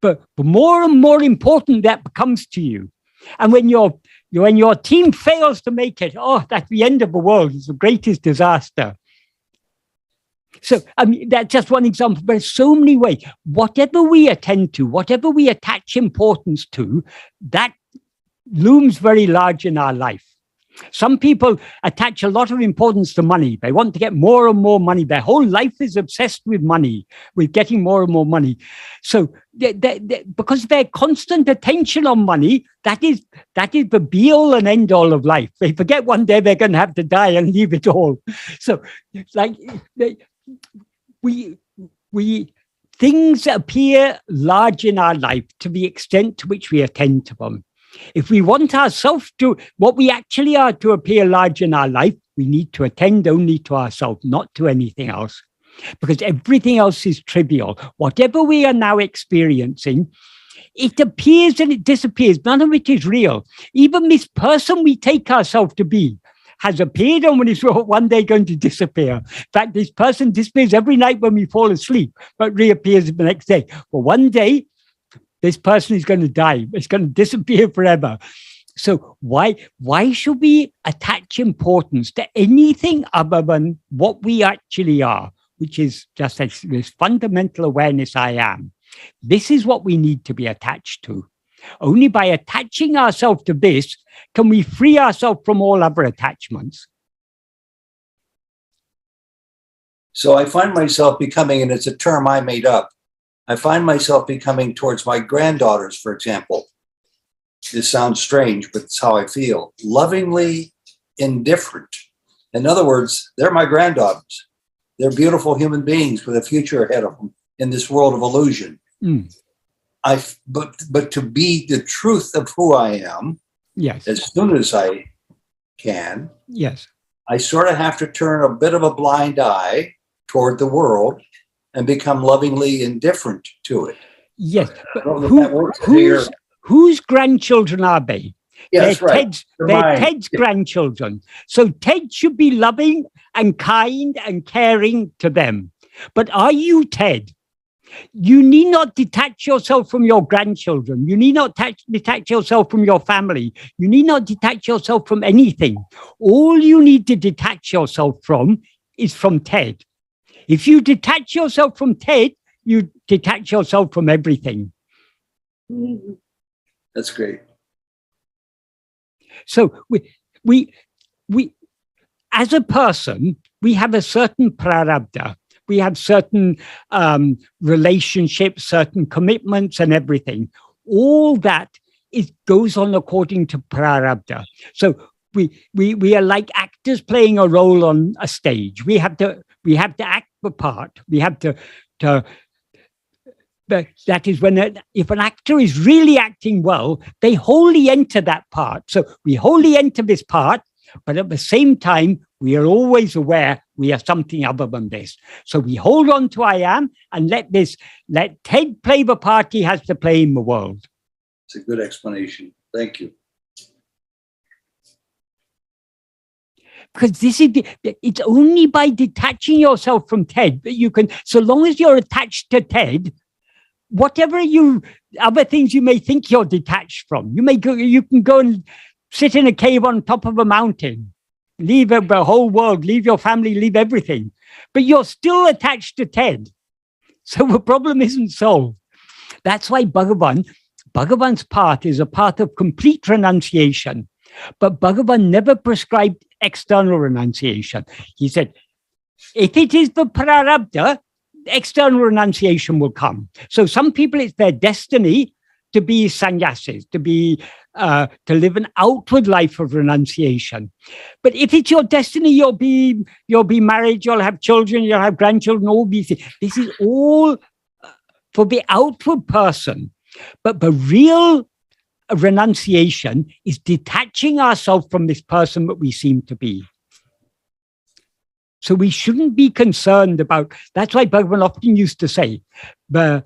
the more and more important that becomes to you. And when your team fails to make it, that's the end of the world. It's the greatest disaster. So, I mean, that's just one example, but there's so many ways. Whatever we attend to, whatever we attach importance to, that looms very large in our life. Some people attach a lot of importance to money. They want to get more and more money. Their whole life is obsessed with money, with getting more and more money. So because their constant attention on money, that is the be-all and end-all of life. They forget one day they're going to have to die and leave it all. So like things appear large in our life to the extent to which we attend to them. If we want ourselves to, what we actually are, to appear large in our life, we need to attend only to ourselves, not to anything else. Because everything else is trivial. Whatever we are now experiencing, it appears and it disappears. None of it is real. Even this person we take ourselves to be has appeared and is one day going to disappear. In fact, this person disappears every night when we fall asleep, but reappears the next day. Well, one day, this person is going to die. It's going to disappear forever. So why should we attach importance to anything other than what we actually are, which is just this fundamental awareness I am? This is what we need to be attached to. Only by attaching ourselves to this can we free ourselves from all other attachments. So I find myself becoming, and it's a term I made up, I find myself becoming towards my granddaughters, for example. This sounds strange, but it's how I feel. Lovingly indifferent. In other words, they're my granddaughters. They're beautiful human beings with a future ahead of them in this world of illusion. Mm. But to be the truth of who I am, yes, as soon as I can, yes, I sort of have to turn a bit of a blind eye toward the world and become lovingly indifferent to it. Yes, but whose grandchildren are they? Yeah, that's right. They're Ted's grandchildren. So Ted should be loving and kind and caring to them. But are you Ted? You need not detach yourself from your grandchildren. You need not detach yourself from your family. You need not detach yourself from anything. All you need to detach yourself from is from Ted. If you detach yourself from Ted, you detach yourself from everything. That's great. So we as a person, we have a certain prarabdha. We have certain relationships, certain commitments and everything. All that goes on according to prarabdha. So we are like actors playing a role on a stage. We have to act the part. We have to that is when if an actor is really acting well, they wholly enter that part. So we wholly enter this part, but at the same time, we are always aware we are something other than this. So we hold on to I am and let Ted play the part he has to play in the world. It's a good explanation. Thank you. Because it's only by detaching yourself from Ted that you can, so long as you're attached to Ted, whatever other things you may think you're detached from, you can go and sit in a cave on top of a mountain, leave the whole world, leave your family, leave everything, but you're still attached to Ted. So the problem isn't solved. That's why Bhagavan's path is a path of complete renunciation. But Bhagavan never prescribed external renunciation. He said, if it is the prarabdha, external renunciation will come. So some people, it's their destiny to be sannyasis, to live an outward life of renunciation. But if it's your destiny, you'll be married, you'll have children, you'll have grandchildren, all these things. This is all for the outward person. But the real renunciation is detaching ourselves from this person that we seem to be. So we shouldn't be concerned about, that's why Bhagavan often used to say, the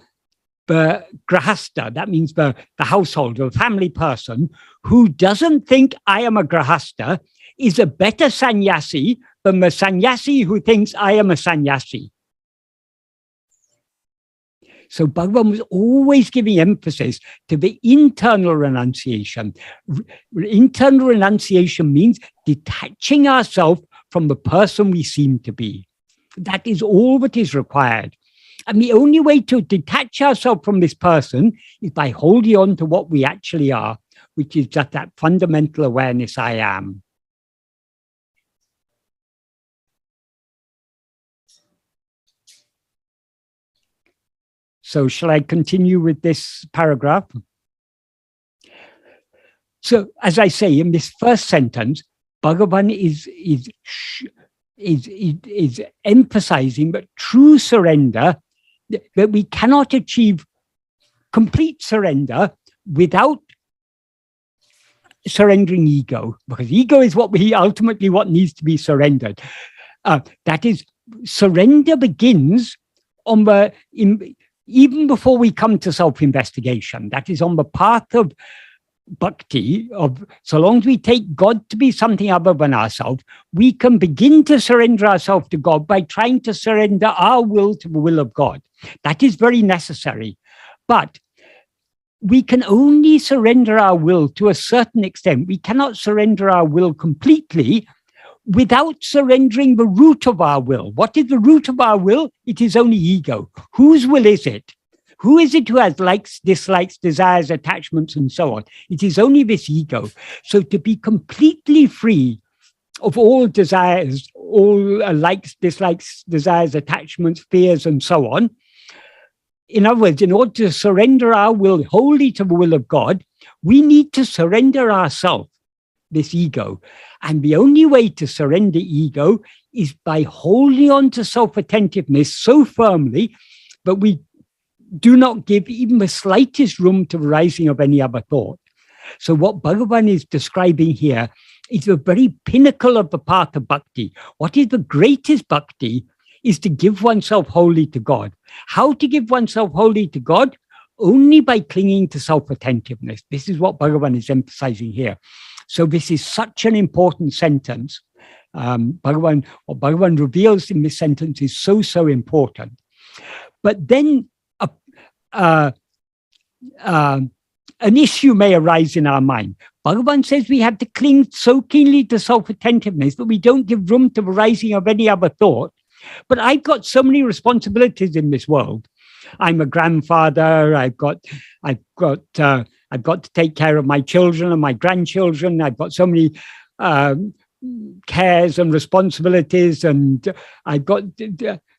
grahasta, that means the household or family person who doesn't think I am a grahasta is a better sannyasi than the sannyasi who thinks I am a sannyasi. So Bhagavan was always giving emphasis to the internal renunciation. Internal renunciation means detaching ourselves from the person we seem to be. That is all that is required. And the only way to detach ourselves from this person is by holding on to what we actually are, which is just that fundamental awareness I am. So shall I continue with this paragraph? So as I say, in this first sentence, Bhagavan is emphasizing that true surrender, that we cannot achieve complete surrender without surrendering ego, because ego is what needs to be surrendered. That is, surrender begins on even before we come to self-investigation. That is on the path of bhakti, so long as we take God to be something other than ourselves, we can begin to surrender ourselves to God by trying to surrender our will to the will of God. That is very necessary. But we can only surrender our will to a certain extent. We cannot surrender our will completely without surrendering the root of our will. What is the root of our will? It is only ego. Whose will is it? Who is it who has likes, dislikes, desires, attachments, and so on? It is only this ego. So to be completely free of all desires, all likes, dislikes, desires, attachments, fears, and so on, in other words, in order to surrender our will wholly to the will of God, we need to surrender ourselves, this ego. And the only way to surrender ego is by holding on to self-attentiveness so firmly that we do not give even the slightest room to the rising of any other thought. So what Bhagavan is describing here is the very pinnacle of the path of bhakti. What is the greatest bhakti is to give oneself wholly to God. How to give oneself wholly to God? Only by clinging to self-attentiveness. This is what Bhagavan is emphasizing here. So this is such an important sentence. What Bhagavan reveals in this sentence is so important. But then an issue may arise in our mind. Bhagavan says we have to cling so keenly to self-attentiveness that we don't give room to the rising of any other thought. But I've got so many responsibilities in this world. I'm a grandfather. I've got to take care of my children and my grandchildren. I've got so many cares and responsibilities, and I've got.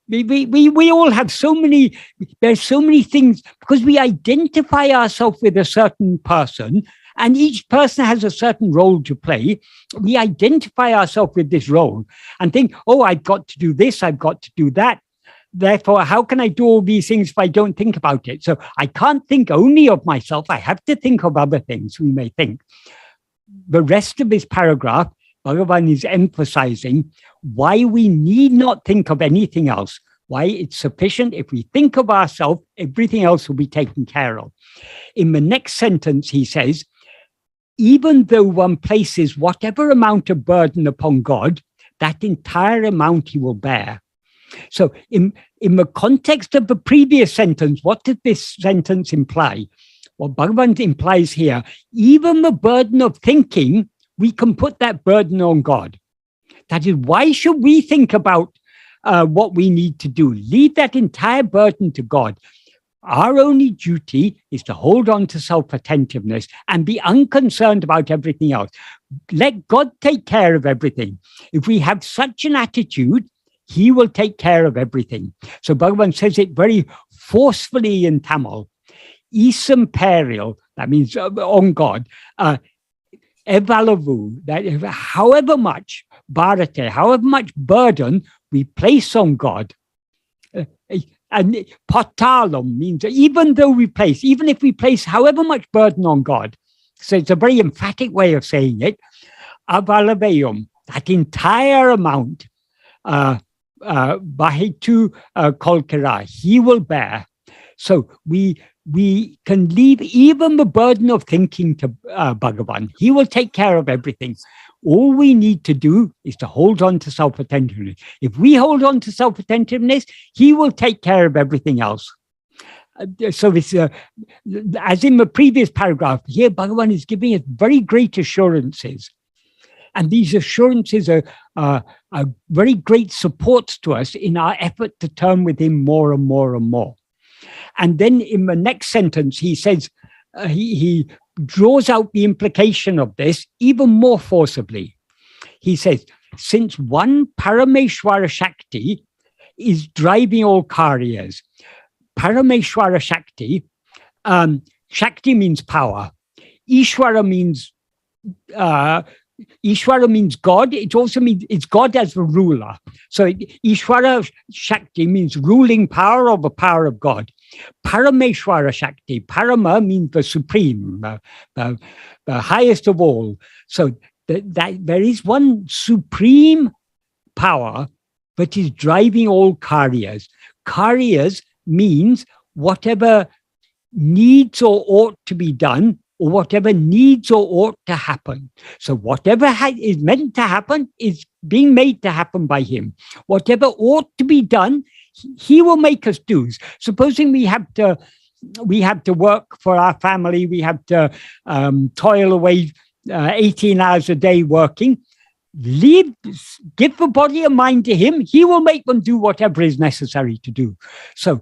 We all have so many. There's so many things because we identify ourselves with a certain person, and each person has a certain role to play. We identify ourselves with this role and think, "Oh, I've got to do this. I've got to do that." Therefore, how can I do all these things if I don't think about it? So I can't think only of myself. I have to think of other things we may think. The rest of this paragraph, Bhagavan is emphasizing why we need not think of anything else, why it's sufficient if we think of ourselves, everything else will be taken care of. In the next sentence, he says, even though one places whatever amount of burden upon God, that entire amount he will bear. So in the context of the previous sentence, what did this sentence imply? What Bhagavan implies here, even the burden of thinking, we can put that burden on God. That is, why should we think about what we need to do? Leave that entire burden to God. Our only duty is to hold on to self-attentiveness and be unconcerned about everything else. Let God take care of everything. If we have such an attitude, he will take care of everything. So Bhagavan says it very forcefully in Tamil. Isam peril, that means on God, evalavu, that however much bharate, however much burden we place on God, and patalam means even if we place however much burden on God, so it's a very emphatic way of saying it, avalavayum, that entire amount, bahitu kolkara, he will bear. So we can leave even the burden of thinking to Bhagavan. He will take care of everything. All we need to do is to hold on to self-attentiveness. If we hold on to self-attentiveness, he will take care of everything else. So it's, as in the previous paragraph, here Bhagavan is giving us very great assurances. And these assurances are very great supports to us in our effort to turn with him more and more and more. And then in the next sentence, he says, he draws out the implication of this even more forcibly. He says, since one Parameshwara Shakti is driving all karyas, Parameshwara Shakti, Shakti means power. Ishwara means God. It also means it's God as the ruler. So Ishwara Shakti means ruling power or the power of God. Parameshwara Shakti, Parama means the supreme, the highest of all. So that there is one supreme power that is driving all karyas. Karyas means whatever needs or ought to be done, or whatever needs or ought to happen. So whatever is meant to happen is being made to happen by him. Whatever ought to be done, he will make us do. Supposing we have to work for our family, we have to toil away 18 hours a day working. Give the body and mind to him. He will make them do whatever is necessary to do. So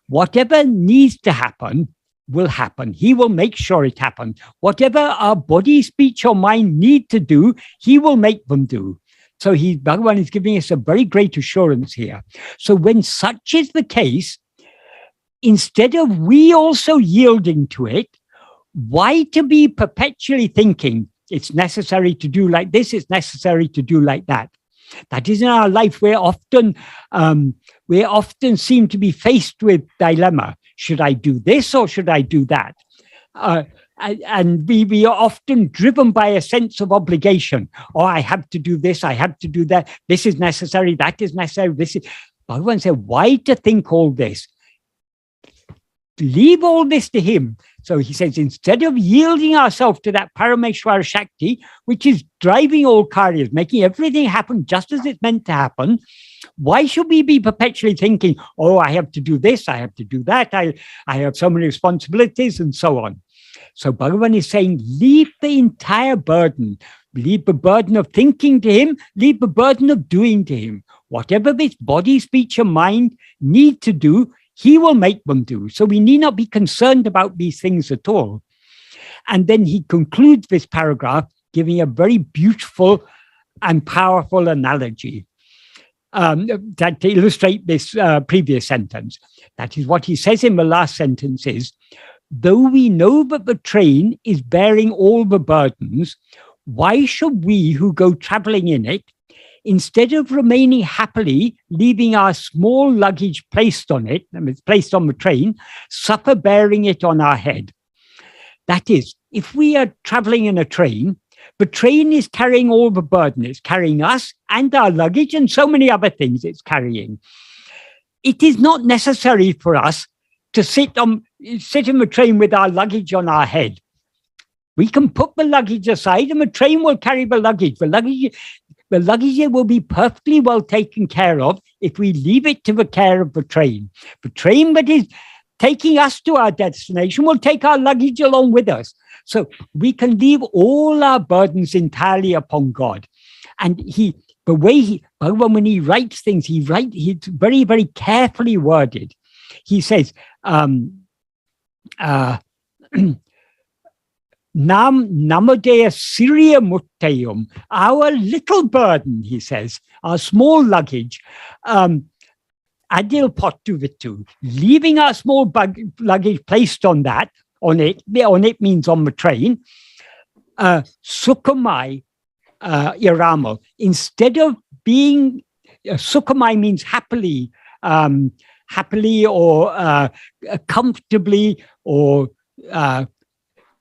whatever needs to happen will happen. He will make sure it happens. Whatever our body, speech, or mind need to do, he will make them do. So Bhagavan is giving us a very great assurance here. So when such is the case, instead of we also yielding to it, why to be perpetually thinking it's necessary to do like this, it's necessary to do like that? That is in our life we often seem to be faced with dilemma. Should I do this or should I do that? And we are often driven by a sense of obligation. Oh, I have to do this, I have to do that. This is necessary, that is necessary. Bhagavan said, why to think all this? Leave all this to him. So he says, instead of yielding ourselves to that Parameshwara Shakti, which is driving all karyas, making everything happen just as it's meant to happen, why should we be perpetually thinking, oh, I have to do this, I have to do that, I have so many responsibilities, and so on. So Bhagavan is saying, leave the entire burden. Leave the burden of thinking to him, leave the burden of doing to him. Whatever this body, speech, and mind need to do, he will make them do. So we need not be concerned about these things at all. And then he concludes this paragraph giving a very beautiful and powerful analogy that to illustrate this previous sentence. That is what he says in the last sentence is, though we know that the train is bearing all the burdens, why should we who go traveling in it, instead of remaining happily, leaving our small luggage placed on it, and it's placed on the train, suffer bearing it on our head? That is, if we are traveling in a train, the train is carrying all the burden. It's carrying us and our luggage and so many other things it's carrying. It is not necessary for us to sit in the train with our luggage on our head. We can put the luggage aside and the train will carry the luggage. The luggage will be perfectly well taken care of if we leave it to the care of the train. The train that is taking us to our destination will take our luggage along with us. So we can leave all our burdens entirely upon God. And Bhagavan, when he writes things, he's very, very carefully worded. He says, namadaya Syria muttayum, our little burden, he says, our small luggage, adil pottu vittu, leaving our small luggage placed on it means on the train, sukhamai iramo, instead of being, sukhamai means happily or comfortably, or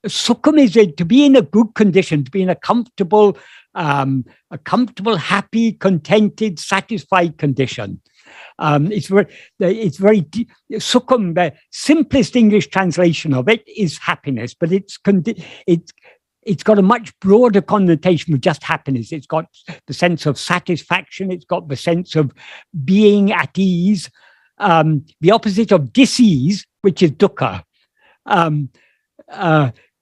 sukham is to be in a good condition, to be in a comfortable, happy, contented, satisfied condition. It's very sukham. The simplest English translation of it is happiness, but it's got a much broader connotation with just happiness. It's got the sense of satisfaction. It's got the sense of being at ease. The opposite of dis-ease, which is dukkha.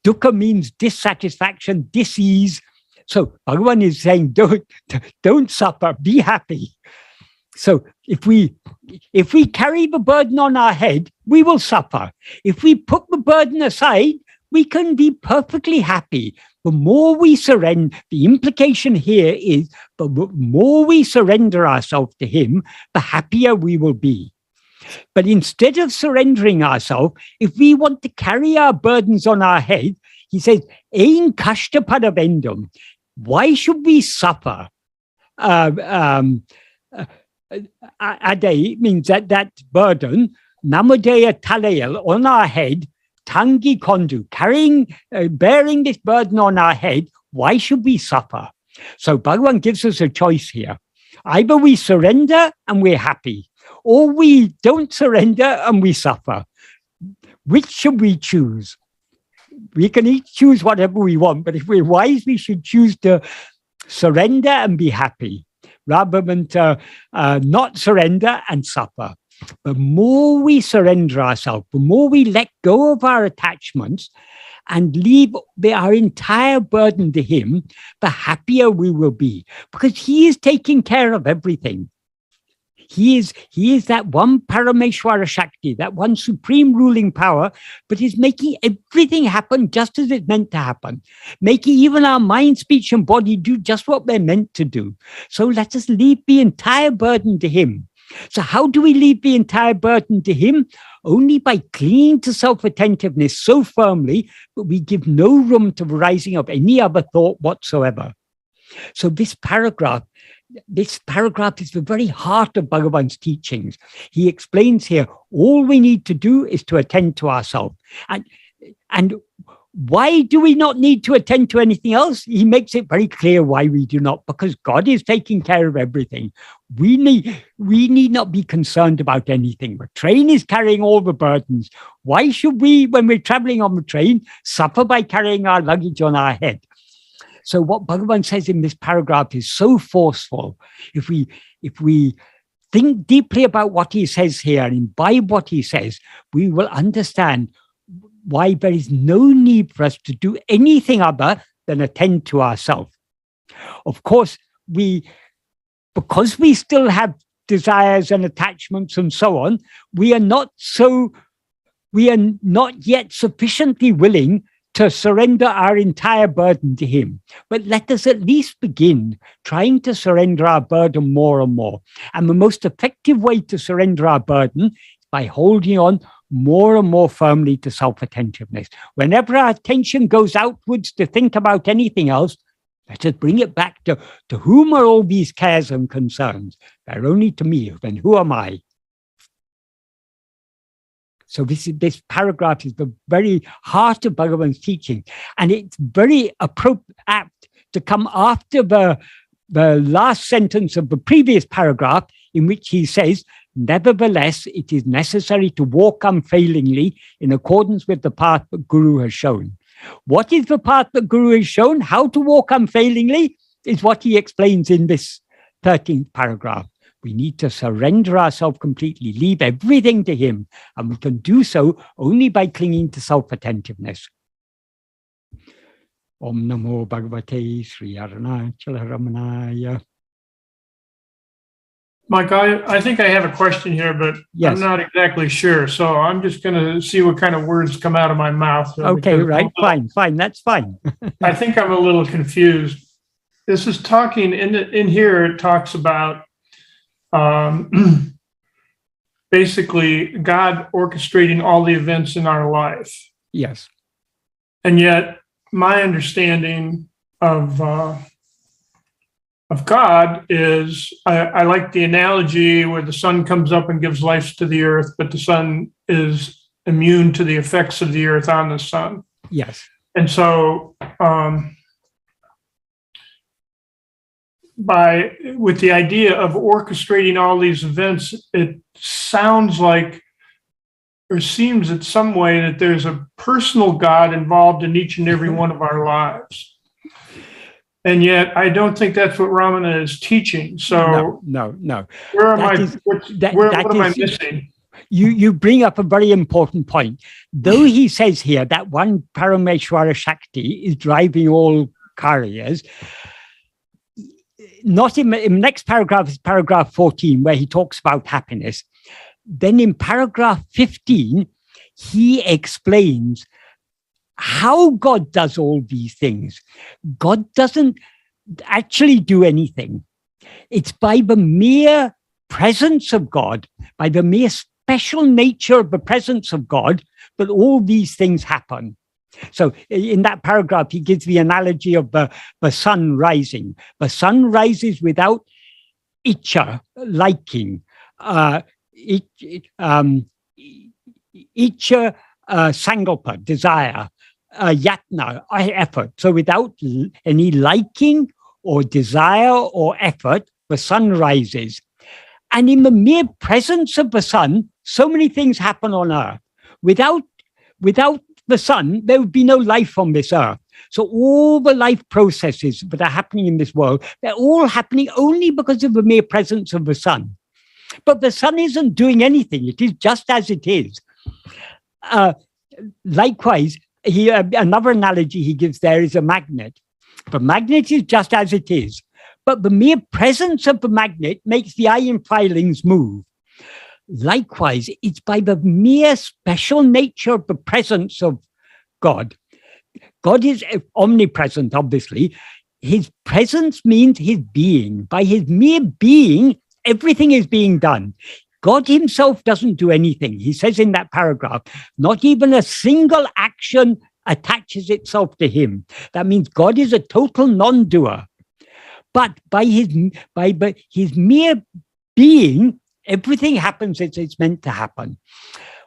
Dukkha means dissatisfaction, dis-ease. So Bhagavan is saying, don't suffer, be happy. So if we carry the burden on our head, we will suffer. If we put the burden aside, we can be perfectly happy. The more we surrender, the implication here is, the more we surrender ourselves to him, the happier we will be. But instead of surrendering ourselves, if we want to carry our burdens on our head, he says, Ein kashta padabendum. Why should we suffer? Ade means that burden, namadaya talayal, on our head, tangi kondu, bearing this burden on our head, why should we suffer? So Bhagavan gives us a choice here. Either we surrender and we're happy, or we don't surrender and we suffer. Which should we choose? We can each choose whatever we want, but if we're wise, we should choose to surrender and be happy, rather than to not surrender and suffer. The more we surrender ourselves, the more we let go of our attachments and leave our entire burden to him, the happier we will be, because he is taking care of everything. He is that one Parameshwara Shakti, that one supreme ruling power, but is making everything happen just as it's meant to happen, making even our mind, speech, and body do just what they're meant to do. So let us leave the entire burden to him. So how do we leave the entire burden to him? Only by clinging to self-attentiveness so firmly that we give no room to the rising of any other thought whatsoever. So this paragraph is the very heart of Bhagavan's teachings. He explains here, all we need to do is to attend to ourselves. And why do we not need to attend to anything else? He makes it very clear why we do not, because God is taking care of everything. We need not be concerned about anything. The train is carrying all the burdens. Why should we, when we're traveling on the train, suffer by carrying our luggage on our head? So what Bhagavan says in this paragraph is so forceful. If we think deeply about what he says here and imbibe what he says, we will understand why there is no need for us to do anything other than attend to ourselves. Of course, because we still have desires and attachments and so on, we are not yet sufficiently willing to surrender our entire burden to him. But let us at least begin trying to surrender our burden more and more. And the most effective way to surrender our burden is by holding on more and more firmly to self-attentiveness. Whenever our attention goes outwards to think about anything else, let us bring it back to whom are all these cares and concerns? They're only to me, then who am I? So this paragraph is the very heart of Bhagavan's teaching. And it's very apt to come after the last sentence of the previous paragraph, in which he says, nevertheless, it is necessary to walk unfailingly in accordance with the path that Guru has shown. What is the path that Guru has shown? How to walk unfailingly is what he explains in this 13th paragraph. We need to surrender ourselves completely, leave everything to him, and we can do so only by clinging to self-attentiveness. Om Namo Bhagavate Sri Arunachala Ramanaya. Mike, I think I have a question here, but Yes. I'm not exactly sure. So I'm just going to see what kind of words come out of my mouth. Okay, because right, fine, that's fine. I think I'm a little confused. This is talking in here. It talks about basically God orchestrating all the events in our life. Yes. And yet my understanding of God is, I like the analogy where the sun comes up and gives life to the earth, but the sun is immune to the effects of the earth on the sun. Yes. And so with the idea of orchestrating all these events, it sounds like, or seems in some way, that there's a personal God involved in each and every one of our lives. And yet I don't think that's what Ramana is teaching. So no. where am I? That is- what am I missing? You bring up a very important point. Though he says here that one Parameshwara Shakti is driving all karyas, not in the next paragraph is paragraph 14, where he talks about happiness. Then in paragraph 15, he explains how God does all these things. God doesn't actually do anything. It's by the mere presence of God, by the mere special nature of the presence of God, that all these things happen. So in that paragraph, he gives the analogy of the sun rising. The sun rises without icha, liking, icha, sangalpa, desire, yatna, effort. So without any liking or desire or effort, the sun rises. And in the mere presence of the sun, so many things happen on earth. Without the sun, there would be no life on this earth. So all the life processes that are happening in this world, they're all happening only because of the mere presence of the sun. But the sun isn't doing anything. It is just as it is. Likewise, another analogy he gives there is a magnet. The magnet is just as it is. But the mere presence of the magnet makes the iron filings move. Likewise, it's by the mere special nature of the presence of God. God is omnipresent, obviously. His presence means his being. By his mere being, everything is being done. God himself doesn't do anything. He says in that paragraph, not even a single action attaches itself to him. That means God is a total non-doer. But by his mere being, everything happens as it's meant to happen.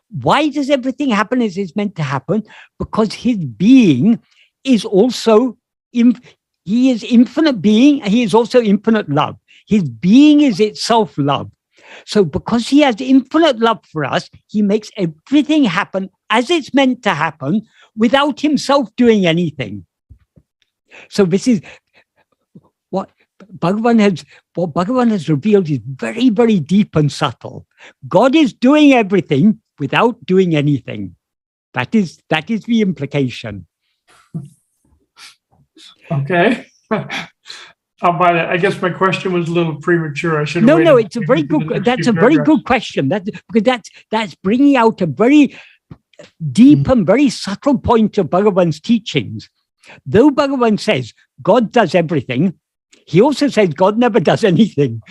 Why does everything happen as it's meant to happen? Because his being is also, he is infinite being, and he is also infinite love. His being is itself love. So because he has infinite love for us, he makes everything happen as it's meant to happen without himself doing anything. So this is what Bhagavan has revealed is very, very deep and subtle. God is doing everything without doing anything. That is the implication. Okay. I'll buy that. I guess my question was a little premature. I should have No, waited it's a very for the good. next That's few a very paragraphs. good question. That's bringing out a very deep and very subtle point of Bhagavan's teachings. Though Bhagavan says God does everything, he also says God never does anything.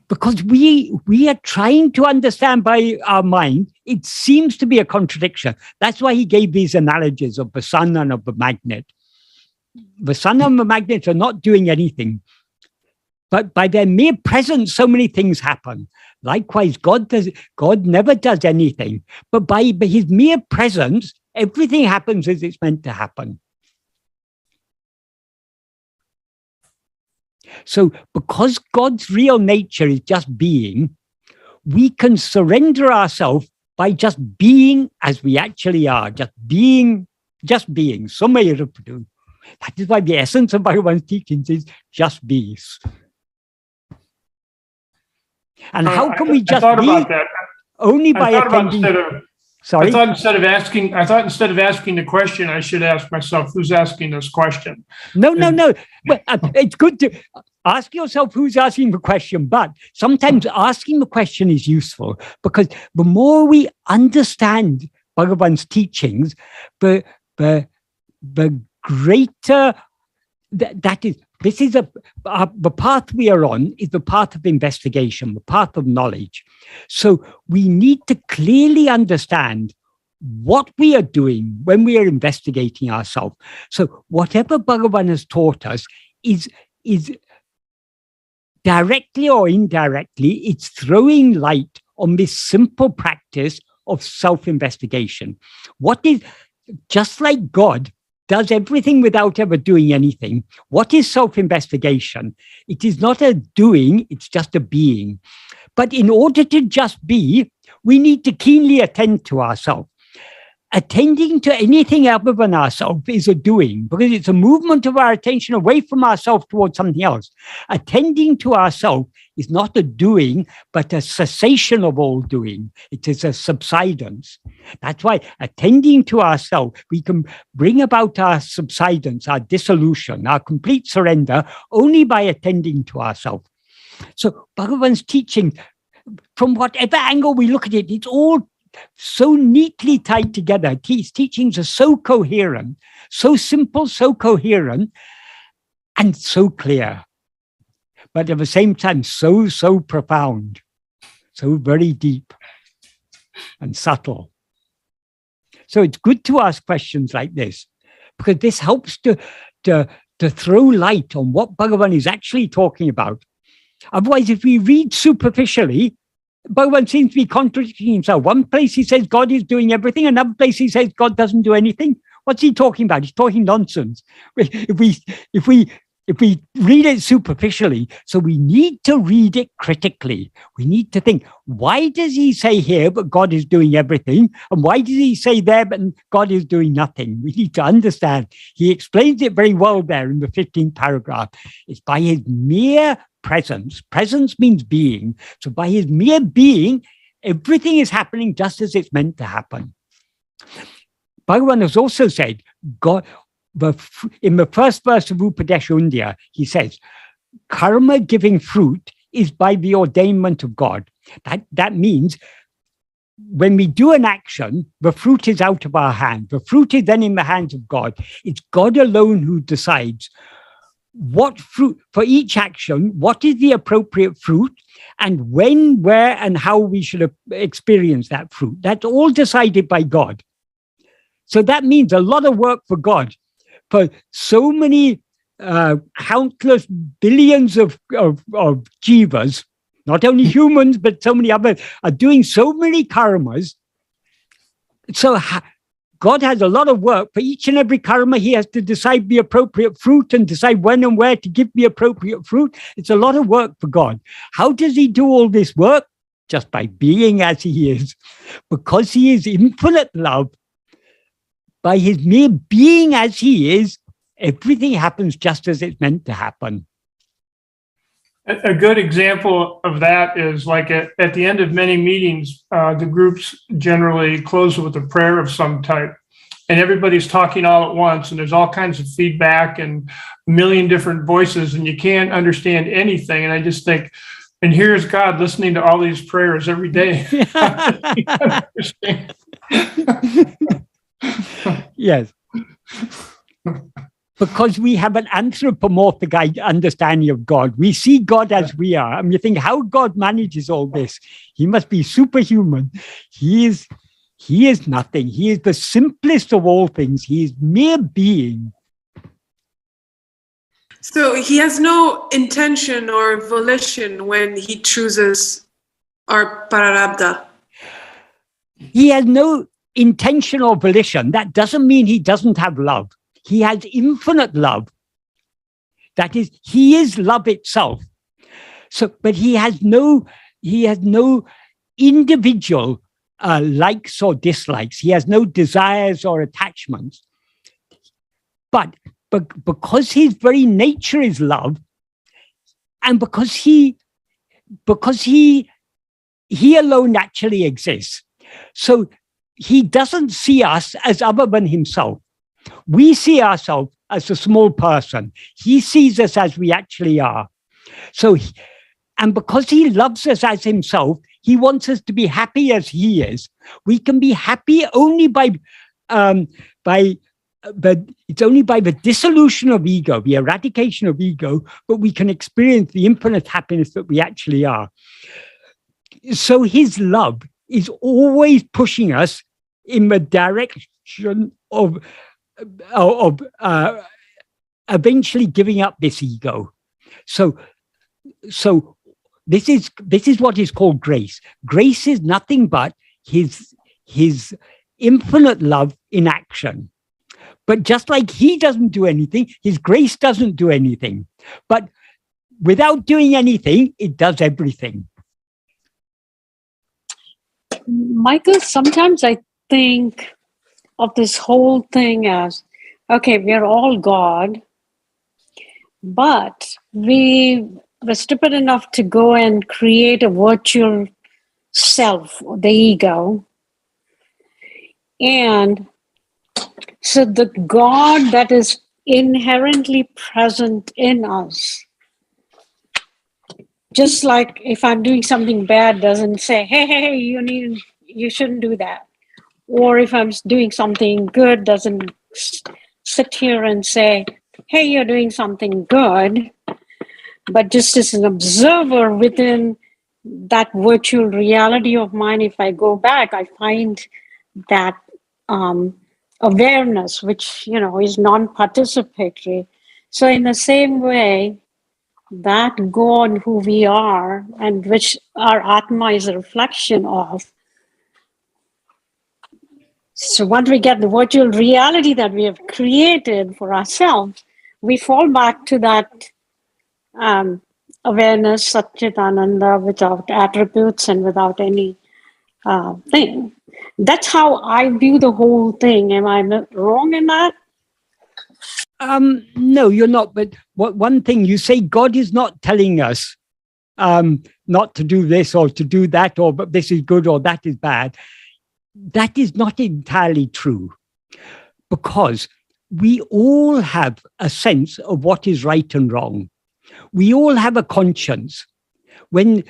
Because we are trying to understand by our mind, it seems to be a contradiction. That's why he gave these analogies of the sun and of the magnet. The sun and the magnet are not doing anything, but by their mere presence, so many things happen. Likewise, God never does anything, but by his mere presence, everything happens as it's meant to happen. So because God's real nature is just being, we can surrender ourselves by just being as we actually are, just being. That is why the essence of Bhagavan's teachings is just be. And how can we just thought be? about that. Only by I thought attending. Sorry? I thought instead of asking the question, I should ask myself, who's asking this question? No. Well, it's good to. ask yourself who's asking the question, but sometimes asking the question is useful, because the more we understand Bhagavan's teachings, the greater that is. This is the path we are on is the path of investigation, the path of knowledge. So we need to clearly understand what we are doing when we are investigating ourselves. So whatever Bhagavan has taught us is directly or indirectly, it's throwing light on this simple practice of self-investigation. What is, just like God does everything without ever doing anything. What is self-investigation? It is not a doing, it's just a being. But in order to just be, we need to keenly attend to ourselves. Attending to anything other than ourselves is a doing, because it's a movement of our attention away from ourselves towards something else. Attending to ourselves is not a doing, but a cessation of all doing. It is a subsidence. That's why attending to ourselves, we can bring about our subsidence, our dissolution, our complete surrender, only by attending to ourselves. So Bhagavan's teaching, from whatever angle we look at it, it's all so neatly tied together. His teachings are so coherent, so simple, so coherent, and so clear. But at the same time, so profound, so very deep and subtle. So it's good to ask questions like this, because this helps to throw light on what Bhagavan is actually talking about. Otherwise, if we read superficially, Bhagavan seems to be contradicting himself. One place he says God is doing everything, another place he says God doesn't do anything. What's he talking about? He's talking nonsense. If we read it superficially, so we need to read it critically. We need to think, why does he say here but God is doing everything? And why does he say there but God is doing nothing? We need to understand. He explains it very well there in the 15th paragraph. It's by his mere presence. Presence means being. So by his mere being, everything is happening just as it's meant to happen. Bhagavan has also said, God, in the first verse of Upadesha, he says, karma giving fruit is by the ordainment of God. That means when we do an action, the fruit is out of our hand. The fruit is then in the hands of God. It's God alone who decides what fruit, for each action, what is the appropriate fruit, and when, where, and how we should experience that fruit. That's all decided by God. So that means a lot of work for God. For so many countless billions of jivas, not only humans, but so many others, are doing so many karmas. So God has a lot of work. For each and every karma, he has to decide the appropriate fruit and decide when and where to give the appropriate fruit. It's a lot of work for God. How does he do all this work? Just by being as he is. Because he is infinite love, by his mere being as he is, everything happens just as it's meant to happen. A good example of that is like at the end of many meetings, the groups generally close with a prayer of some type, and everybody's talking all at once, and there's all kinds of feedback and a million different voices, and you can't understand anything. And I just think, and here's God listening to all these prayers every day. Yes. Because we have an anthropomorphic understanding of God. We see God as we are. And you think how God manages all this. He must be superhuman. He is nothing. He is the simplest of all things. He is mere being. So he has no intention or volition when he chooses our prarabdha. He has no intention or volition. That doesn't mean he doesn't have love. He has infinite love. That is, he is love itself. So, but he has no individual likes or dislikes. He has no desires or attachments. But because his very nature is love, and because he alone actually exists, so he doesn't see us as other than himself. We see ourselves as a small person. He sees us as we actually are. And because he loves us as himself, he wants us to be happy as he is. We can be happy only but it's only by the dissolution of ego, the eradication of ego, but we can experience the infinite happiness that we actually are. So his love is always pushing us in the direction of eventually giving up this ego. So this is what is called grace. Grace is nothing but his infinite love in action. But just like he doesn't do anything, his grace doesn't do anything. But without doing anything, it does everything. Michael, sometimes I think of this whole thing as, okay, we're all God, but we were stupid enough to go and create a virtual self, the ego. And so the God that is inherently present in us, just like if I'm doing something bad, doesn't say, hey, you shouldn't do that. Or if I'm doing something good, doesn't sit here and say, hey, you're doing something good. But just as an observer within that virtual reality of mine, if I go back, I find that awareness, which, is non-participatory. So in the same way, that God who we are and which our Atma is a reflection of. So once we get the virtual reality that we have created for ourselves, we fall back to that awareness, Satchitananda, without attributes and without any thing. That's how I view the whole thing. Am I wrong in that? No, you're not. But one thing you say, God is not telling us not to do this or to do that, or but this is good or that is bad. That is not entirely true, because we all have a sense of what is right and wrong. We all have a conscience. When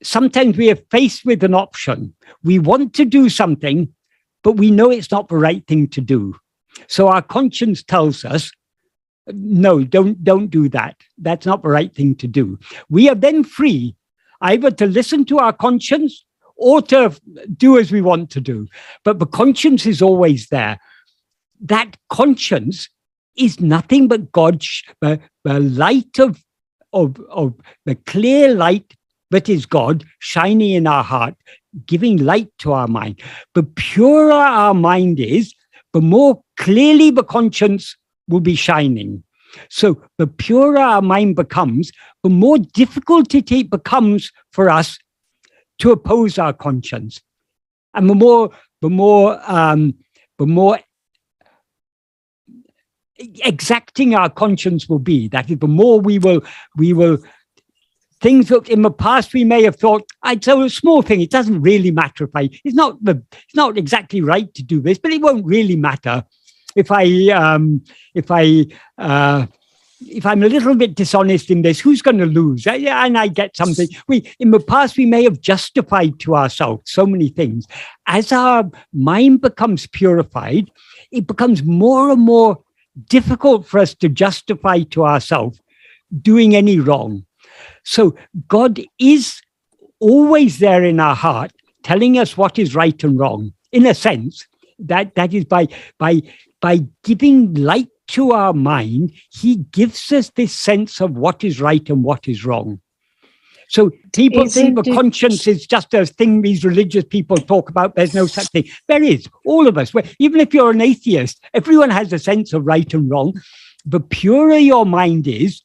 sometimes we are faced with an option, we want to do something, but we know it's not the right thing to do. So our conscience tells us, no, don't do that. That's not the right thing to do. We are then free either to listen to our conscience or to do as we want to do. But the conscience is always there. That conscience is nothing but God, the light of the clear light that is God shining in our heart, giving light to our mind. The purer our mind is, the more clearly the conscience will be shining. So the purer our mind becomes, the more difficult it becomes for us to oppose our conscience. And the more exacting our conscience will be. That is, the more we will things that in the past we may have thought, it's a small thing, it doesn't really matter it's not exactly right to do this, but it won't really matter if I'm a little bit dishonest in this, who's going to lose? And I get something. In the past, we may have justified to ourselves so many things. As our mind becomes purified, it becomes more and more difficult for us to justify to ourselves doing any wrong. So God is always there in our heart, telling us what is right and wrong. In a sense, that is by giving light to our mind, he gives us this sense of what is right and what is wrong. So people think the conscience is just a thing these religious people talk about. There's no such thing. There is. All of us, even if you're an atheist, everyone has a sense of right and wrong. The purer your mind is,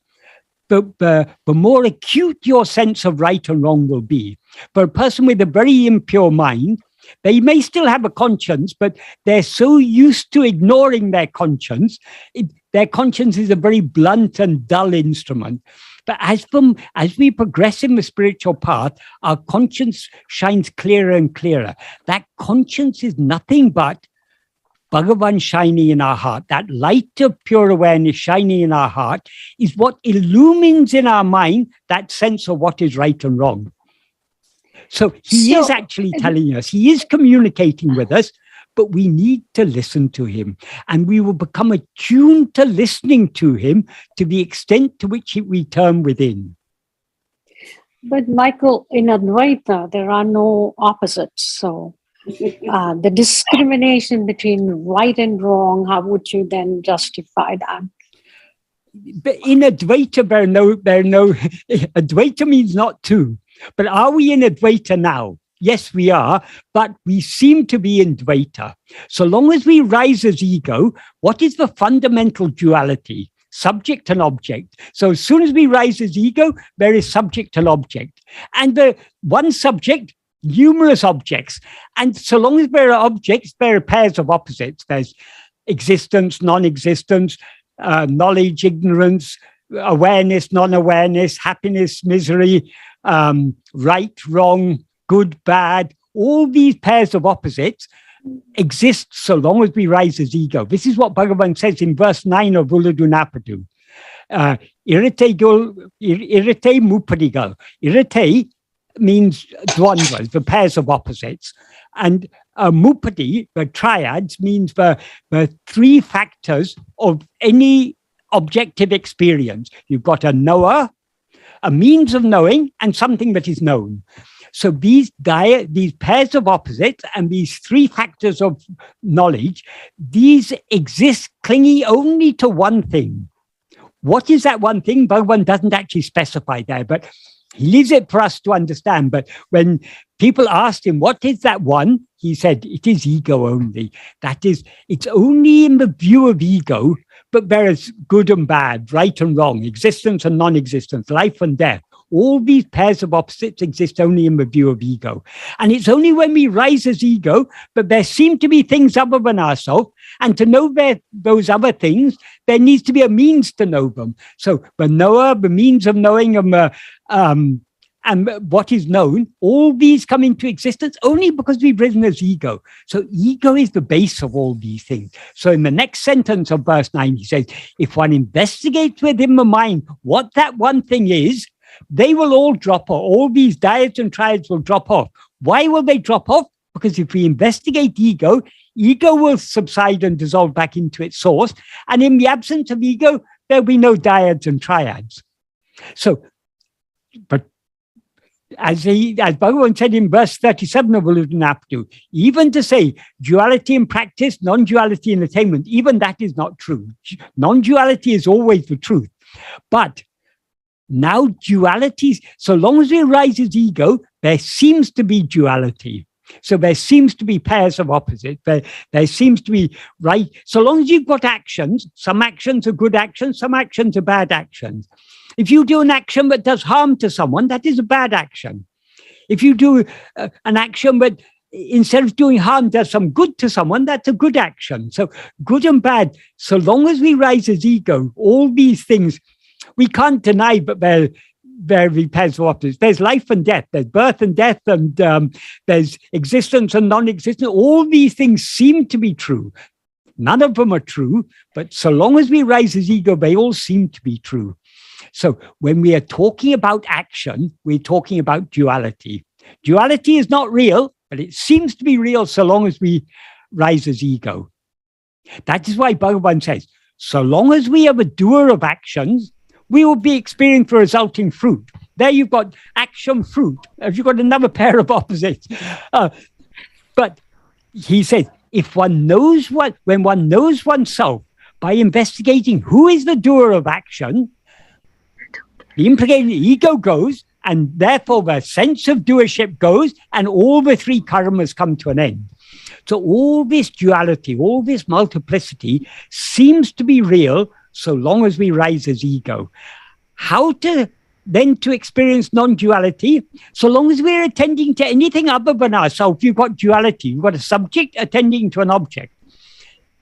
the more acute your sense of right and wrong will be. For a person with a very impure mind, they may still have a conscience, but they're so used to ignoring their conscience. Their conscience is a very blunt and dull instrument. But as we progress in the spiritual path, our conscience shines clearer and clearer. That conscience is nothing but Bhagavan shining in our heart, that light of pure awareness shining in our heart, is what illumines in our mind that sense of what is right and wrong. So he is actually telling us, he is communicating with us, but we need to listen to him. And we will become attuned to listening to him to the extent to which we turn within. But Michael, in Advaita, there are no opposites. So the discrimination between right and wrong, how would you then justify that? But in Advaita, there are no Advaita means not two. But are we in Advaita now? Yes, we are, but we seem to be in Dvaita. So long as we rise as ego, what is the fundamental duality? Subject and object. So as soon as we rise as ego, there is subject and object. And the one subject, numerous objects. And so long as there are objects, there are pairs of opposites. There's existence, non-existence, knowledge, ignorance, awareness, non-awareness, happiness, misery, right, wrong, good, bad. All these pairs of opposites exist so long as we rise as ego. This is what Bhagavan says in verse 9 of Uladunapadu. Irrite mupadigal. Irrite means dvandvas, the pairs of opposites. And mupadi, the triads, means the three factors of any objective experience. You've got a knower, a means of knowing, and something that is known. So these pairs of opposites and these three factors of knowledge, these exist clinging only to one thing. What is that one thing? Bhagavan doesn't actually specify there, but he leaves it for us to understand. But when people asked him, what is that one? He said, it is ego only. That is, it's only in the view of ego, but there is good and bad, right and wrong, existence and non-existence, life and death. All these pairs of opposites exist only in the view of ego. And it's only when we rise as ego, but there seem to be things other than ourselves. And to know those other things, there needs to be a means to know them. So the knower, the means of knowing, and what is known, all these come into existence only because we've risen as ego. So ego is the base of all these things. So in the next sentence of verse 9, he says, if one investigates within the mind what that one thing is, they will all drop off. All these dyads and triads will drop off. Why will they drop off? Because if we investigate ego, ego will subside and dissolve back into its source. And in the absence of ego, there'll be no dyads and triads. So, but as Bhagavan said in verse 37 of Uladunapadu, even to say duality in practice, non-duality in attainment, even that is not true. Non-duality is always the truth. But now dualities, so long as we rise as ego, there seems to be duality. So there seems to be pairs of opposites. There seems to be, right? So long as you've got actions, some actions are good actions, some actions are bad actions. If you do an action that does harm to someone, that is a bad action. If you do an action but instead of doing harm does some good to someone, that's a good action. So good and bad, so long as we rise as ego, all these things, we can't deny, but they're pairs of opposites. There's life and death, there's birth and death, and there's existence and non-existence. All these things seem to be true. None of them are true, but so long as we rise as ego, they all seem to be true. So when we are talking about action, we're talking about duality. Duality is not real, but it seems to be real so long as we rise as ego. That is why Bhagavan says, so long as we are a doer of actions, we will be experiencing the resulting fruit. There you've got action, fruit. You've got another pair of opposites. But he says, if one knows when one knows oneself by investigating who is the doer of action, the implicated ego goes, and therefore the sense of doership goes, and all the three karmas come to an end. So all this duality, all this multiplicity seems to be real so long as we rise as ego. How to experience non-duality? So long as we're attending to anything other than ourselves, you've got duality, you've got a subject attending to an object.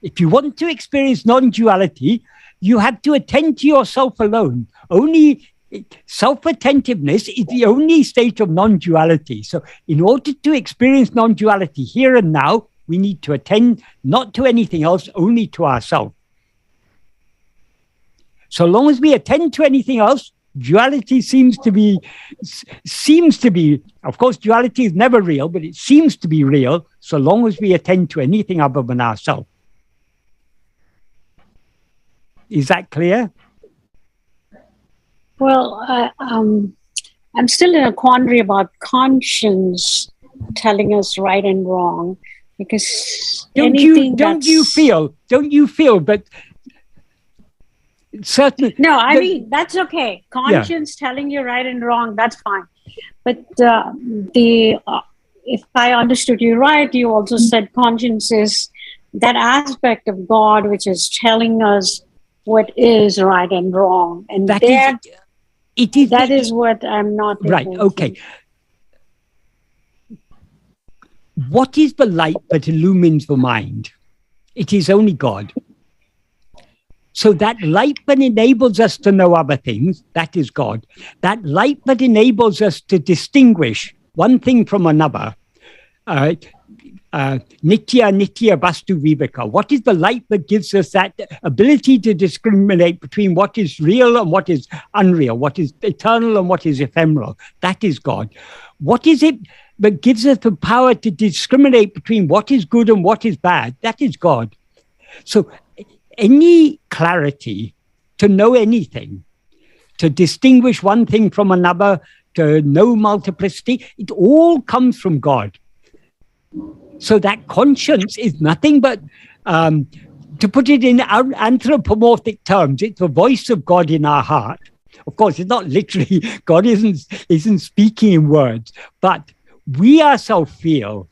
If you want to experience non-duality, you have to attend to yourself alone. Only self-attentiveness is the only state of non-duality. So in order to experience non-duality here and now, We need to attend not to anything else, only to ourselves. So long as we attend to anything else, duality seems to be, of course, duality is never real, but it seems to be real so long as we attend to anything other than ourselves. Is that clear? Well, I'm still in a quandary about conscience telling us right and wrong, because don't you feel, but certainly. No, I mean, that's okay. Conscience telling you right and wrong, that's fine. But if I understood you right, you also said conscience is that aspect of God which is telling us what is right and wrong. And that is what I'm not right. Okay. What is the light that illumines the mind? It is only God. So that light that enables us to know other things, that is God. That light that enables us to distinguish one thing from another, nitya vastu viveka. What is the light that gives us that ability to discriminate between what is real and what is unreal, what is eternal and what is ephemeral? That is God. What is it that gives us the power to discriminate between what is good and what is bad? That is God. So any clarity to know anything, to distinguish one thing from another, to know multiplicity, it all comes from God. So that conscience is nothing but, to put it in anthropomorphic terms, it's the voice of God in our heart. Of course, it's not literally, God isn't speaking in words, but we ourselves feel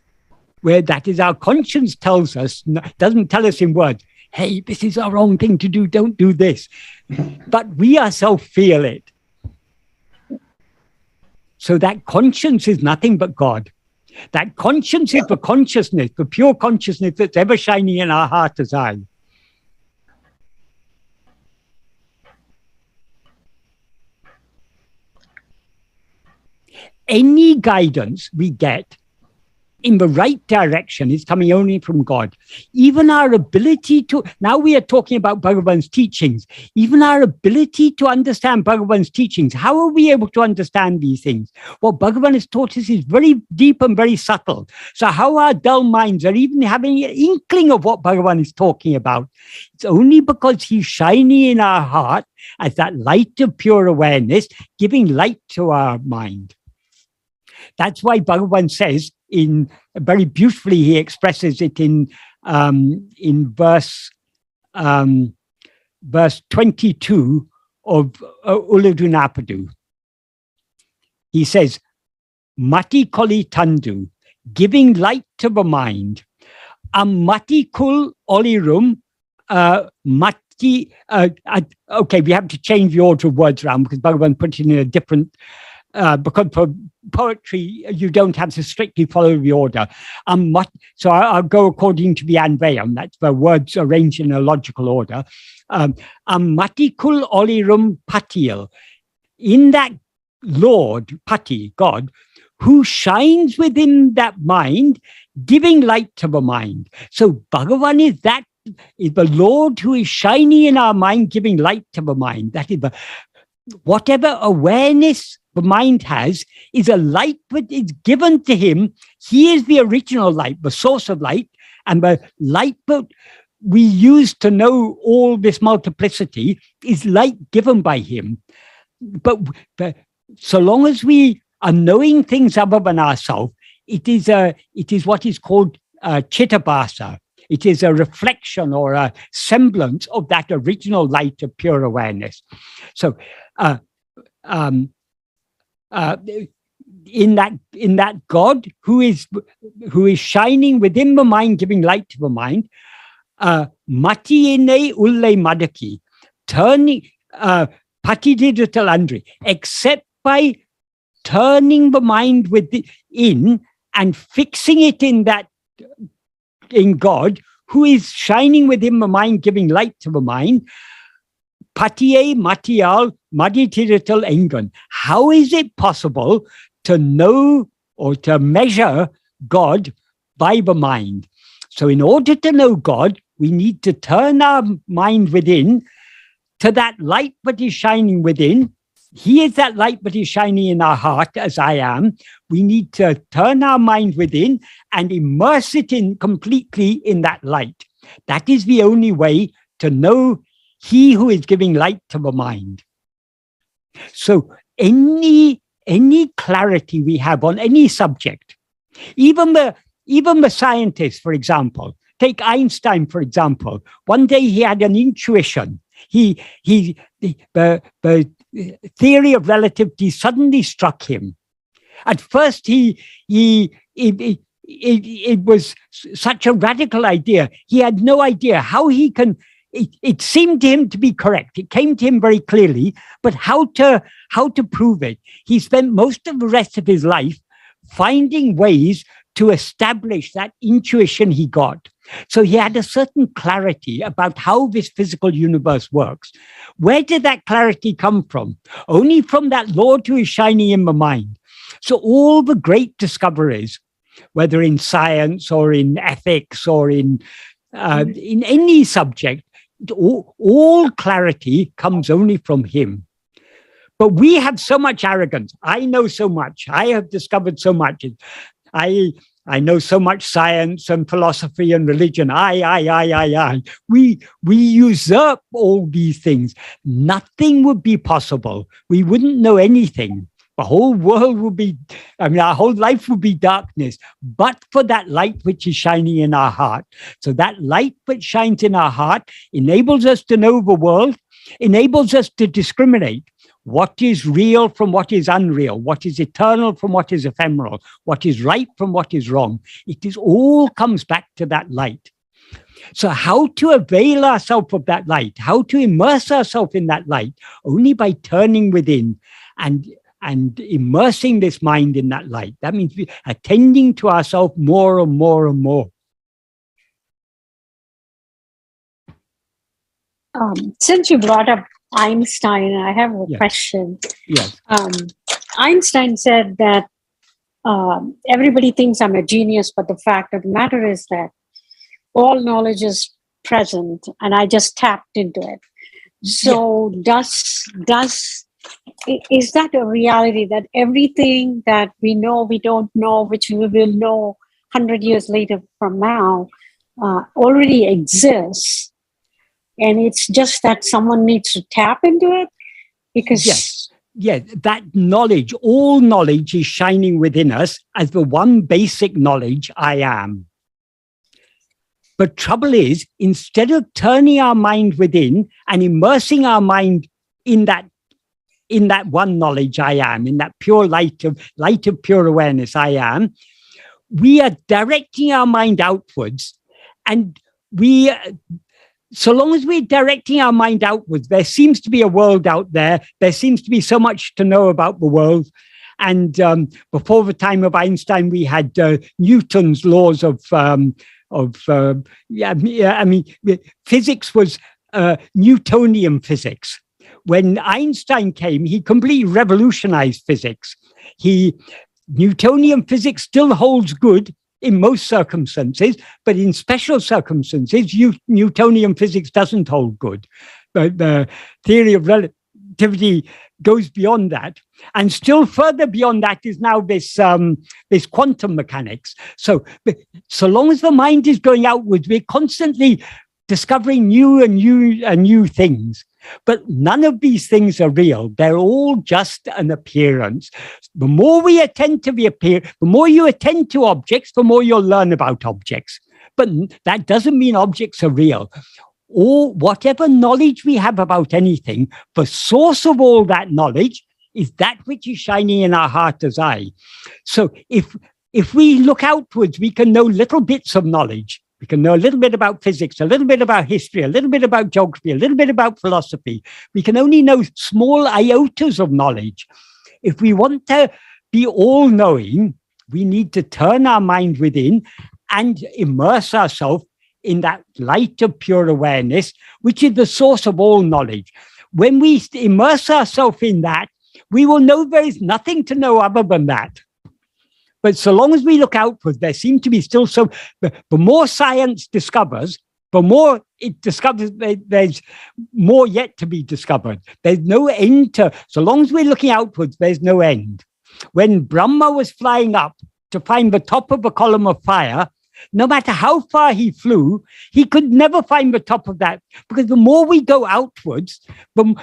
where that is our conscience tells us, doesn't tell us in words, hey, this is a wrong thing to do, don't do this. But we ourselves feel it. So that conscience is nothing but God. That conscience is the consciousness, the pure consciousness that's ever shining in our heart as I. Any guidance we get in the right direction is coming only from God. Even our ability to, now we are talking about Bhagavan's teachings, even our ability to understand Bhagavan's teachings, how are we able to understand these things? What Bhagavan has taught us is very deep and very subtle. So how our dull minds are even having an inkling of what Bhagavan is talking about, it's only because he's shining in our heart as that light of pure awareness, giving light to our mind. That's why Bhagavan says, very beautifully he expresses it in verse 22 of Uladunapadu. He says, Mati Koli Tandu, giving light to the mind. Mati Kul Olirum, Mati, okay, we have to change the order of words around because Bhagavan put it in a different, because for poetry, you don't have to strictly follow the order. So I'll go according to the Anvayam, that's the words arranged in a logical order. Matikul Olirum Patil, in that Lord, Pati, God, who shines within that mind, giving light to the mind. So Bhagavan is the Lord who is shining in our mind, giving light to the mind. That is whatever awareness the mind has is a light that is given to him. He is the original light, the source of light, and the light that we use to know all this multiplicity is light given by him. But so long as we are knowing things other than ourselves, it is what is called chittabhasa. It is a reflection or a semblance of that original light of pure awareness. So in that God who is shining within the mind, giving light to the mind, Matiine ulle madaki, turning patidigital andri, except by turning the mind within and fixing it in God, who is shining within the mind, giving light to the mind. Patiye matial maditirital engan. How is it possible to know or to measure God by the mind? So in order to know God, we need to turn our mind within to that light that is shining within. He is that light that is shining in our heart, as I am. We need to turn our mind within and immerse it in completely in that light. That is the only way to know He who is giving light to the mind. So any clarity we have on any subject, even the scientists, for example, take Einstein, for example. One day he had an intuition. The theory of relativity suddenly struck him. At first, it was such a radical idea. He had no idea how he can. It seemed to him to be correct. It came to him very clearly, but how to prove it? He spent most of the rest of his life finding ways to establish that intuition he got. So he had a certain clarity about how this physical universe works. Where did that clarity come from? Only from that Lord who is shining in the mind. So all the great discoveries, whether in science or in ethics or in any subject, all clarity comes only from Him. But we have so much arrogance. I know so much. I have discovered so much. I know so much science and philosophy and religion. I. We usurp all these things. Nothing would be possible. We wouldn't know anything. The whole world would be, our whole life would be darkness, but for that light which is shining in our heart. So that light which shines in our heart enables us to know the world, enables us to discriminate what is real from what is unreal, what is eternal from what is ephemeral, what is right from what is wrong. It is all comes back to that light. So how to avail ourselves of that light, how to immerse ourselves in that light? Only by turning within and immersing this mind in that light. That means attending to ourselves more and more and more. Since you brought up Einstein, I have a question. Yes. Einstein said that everybody thinks I'm a genius, but the fact of the matter is that all knowledge is present and I just tapped into it. So is that a reality, that everything that we know, we don't know, which we will know 100 years later from now, already exists? And it's just that someone needs to tap into it? Because that knowledge, all knowledge is shining within us as the one basic knowledge, I am. But trouble is, instead of turning our mind within and immersing our mind in that one knowledge, I am, in that pure light of pure awareness, I am, we are directing our mind outwards. And so long as we're directing our mind outwards, there seems to be a world out there. There seems to be so much to know about the world. And before the time of Einstein, we had Newton's laws of physics was Newtonian physics. When Einstein came, he completely revolutionized physics. Newtonian physics still holds good in most circumstances, but in special circumstances, Newtonian physics doesn't hold good. But the theory of relativity goes beyond that. And still further beyond that is now this quantum mechanics. So long as the mind is going outwards, we're constantly discovering new things. But none of these things are real. They're all just an appearance. The more we attend to the more you attend to objects, the more you'll learn about objects. But that doesn't mean objects are real. Or whatever knowledge we have about anything, the source of all that knowledge is that which is shining in our heart as I. So if we look outwards, we can know little bits of knowledge. We can know a little bit about physics, a little bit about history, a little bit about geography, a little bit about philosophy. We can only know small iotas of knowledge. If we want to be all-knowing, we need to turn our mind within and immerse ourselves in that light of pure awareness, which is the source of all knowledge. When we immerse ourselves in that, we will know there is nothing to know other than that. But so long as we look outward, there seem to be still so, the more science discovers, the more it discovers there's more yet to be discovered. There's no end to, so long as we're looking outwards, there's no end. When Brahma was flying up to find the top of a column of fire, no matter how far he flew, he could never find the top of that, because the more we go outwards, the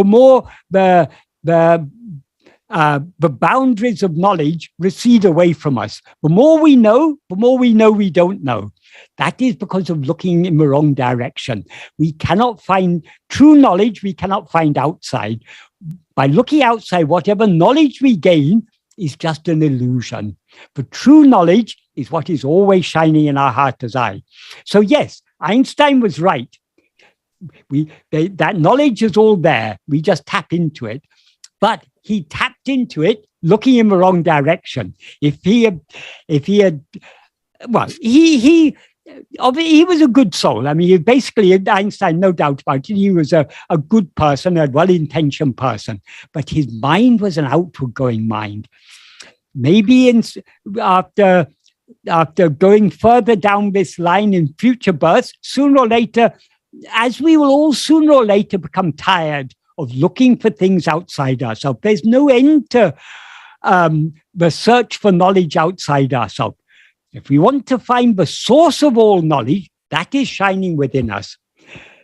more the boundaries of knowledge recede away from us. The more we know we don't know. That is because of looking in the wrong direction. We cannot find true knowledge, we cannot find outside. By looking outside, whatever knowledge we gain is just an illusion. But true knowledge is what is always shining in our heart as eye. So yes, Einstein was right. That knowledge is all there. We just tap into it. But he tapped into it looking in the wrong direction. He was a good soul. I mean, basically, Einstein, no doubt about it, he was a good person, a well-intentioned person, but his mind was an outward-going mind. Maybe after going further down this line in future births, sooner or later, as we will all sooner or later become tired of looking for things outside ourselves. There's no end to the search for knowledge outside ourselves. If we want to find the source of all knowledge, that is shining within us.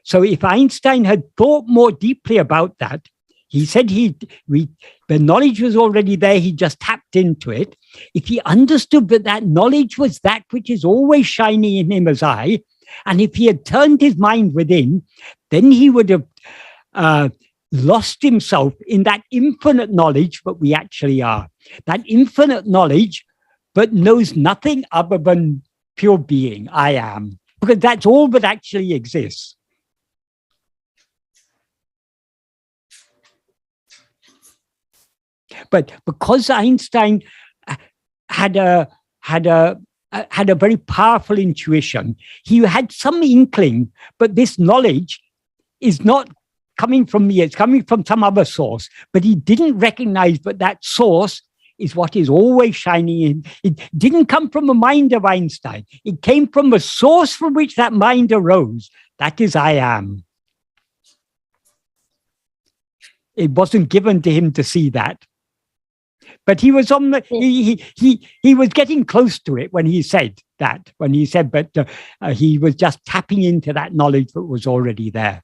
So if Einstein had thought more deeply about that, he said the knowledge was already there, he just tapped into it. If he understood that knowledge was that which is always shining in him as eye, and if he had turned his mind within, then he would have lost himself in that infinite knowledge that we actually are. That infinite knowledge, but knows nothing other than pure being, I am. Because that's all that actually exists. But because Einstein had a very powerful intuition, he had some inkling, but this knowledge is not coming from me, it's coming from some other source. But he didn't recognize that source is what is always shining in. It didn't come from the mind of Einstein. It came from the source from which that mind arose. That is I am. It wasn't given to him to see that. But he was on the, he was getting close to it when he said that, but he was just tapping into that knowledge that was already there.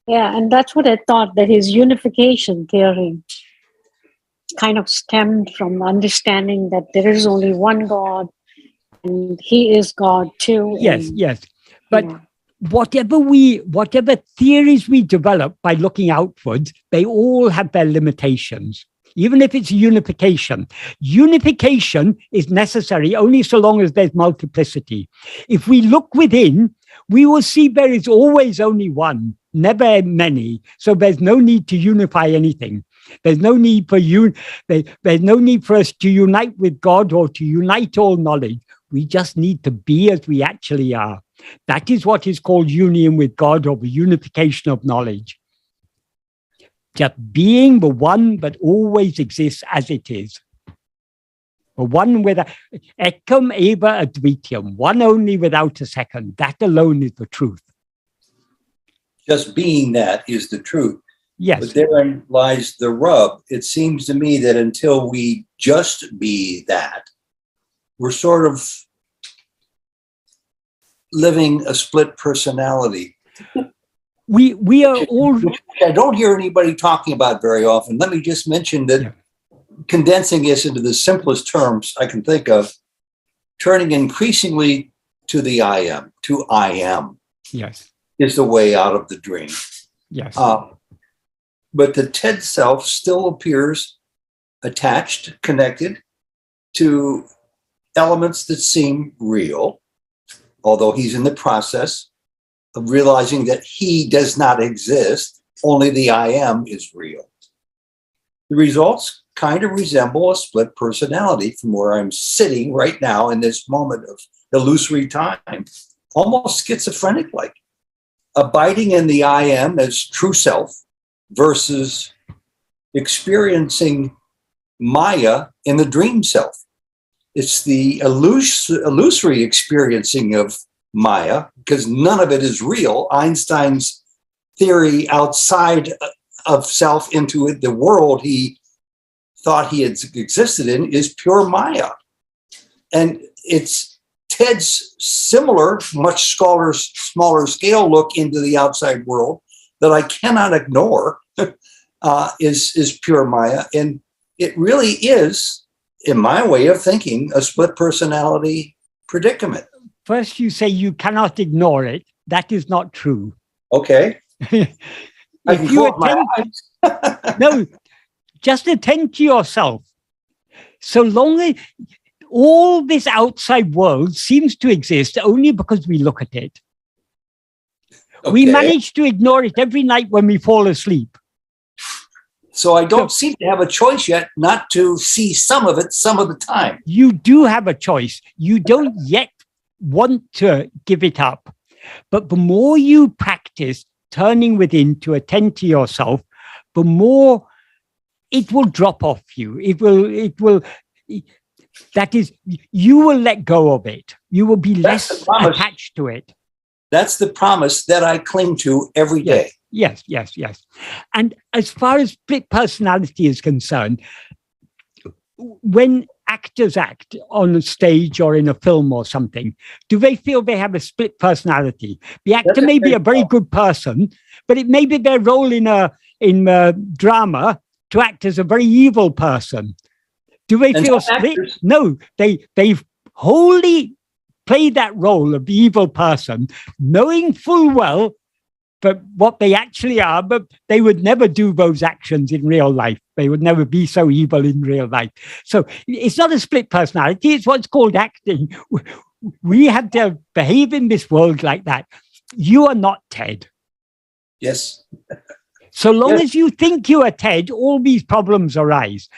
Yeah, and that's what I thought, that his unification theory kind of stemmed from understanding that there is only one God and he is God too. Yes. But whatever theories we develop by looking outwards, they all have their limitations. Even if it's unification. Unification is necessary only so long as there's multiplicity. If we look within, we will see there is always only one, never many. So there's no need to unify anything. There's no need for there's no need for us to unite with God or to unite all knowledge. We just need to be as we actually are. That is what is called union with God, or the unification of knowledge. Just being the one that always exists as it is. The one with ekam eva advitiyam, one only without a second. That alone is the truth. Just being that is the truth. Yes. But therein lies the rub. It seems to me that until we just be that, we're sort of living a split personality. We are all... Which I don't hear anybody talking about very often. Let me just mention that, condensing this into the simplest terms I can think of, turning increasingly to the I am, to I am. Yes. Is the way out of the dream. Yes. But the Ted self still appears attached, connected to elements that seem real, although he's in the process of realizing that he does not exist, only the I am is real. The results kind of resemble a split personality from where I'm sitting right now in this moment of illusory time, almost schizophrenic-like, abiding in the I am as true self versus experiencing Maya in the dream self. It's the illusory experiencing of Maya, because none of it is real. Einstein's theory outside of self into the world he thought he had existed in is pure Maya. And it's Ted's similar, much smaller scale look into the outside world that I cannot ignore is pure Maya. And it really is, in my way of thinking, a split personality predicament. First, you say you cannot ignore it. That is not true. Okay. If you attend, no, just attend to yourself. So long as all this outside world seems to exist only because we look at it. Okay. We manage to ignore it every night when we fall asleep. So I don't seem to have a choice yet not to see some of it some of the time. You do have a choice. You don't yet want to give it up. But the more you practice turning within to attend to yourself, the more it will drop off you. It will, that is, you will let go of it. You will be less attached to it. That's the promise that I cling to every day. Yes. And as far as split personality is concerned, when actors act on a stage or in a film or something, do they feel they have a split personality? The actor may be a very good person, but it may be their role in a drama to act as a very evil person. Do they feel split? No, they've wholly played that role of the evil person, knowing full well but what they actually are, but they would never do those actions in real life. They would never be so evil in real life. So it's not a split personality. It's what's called acting. We have to behave in this world like that. You are not Ted. Yes. So long as you think you are Ted, all these problems arise.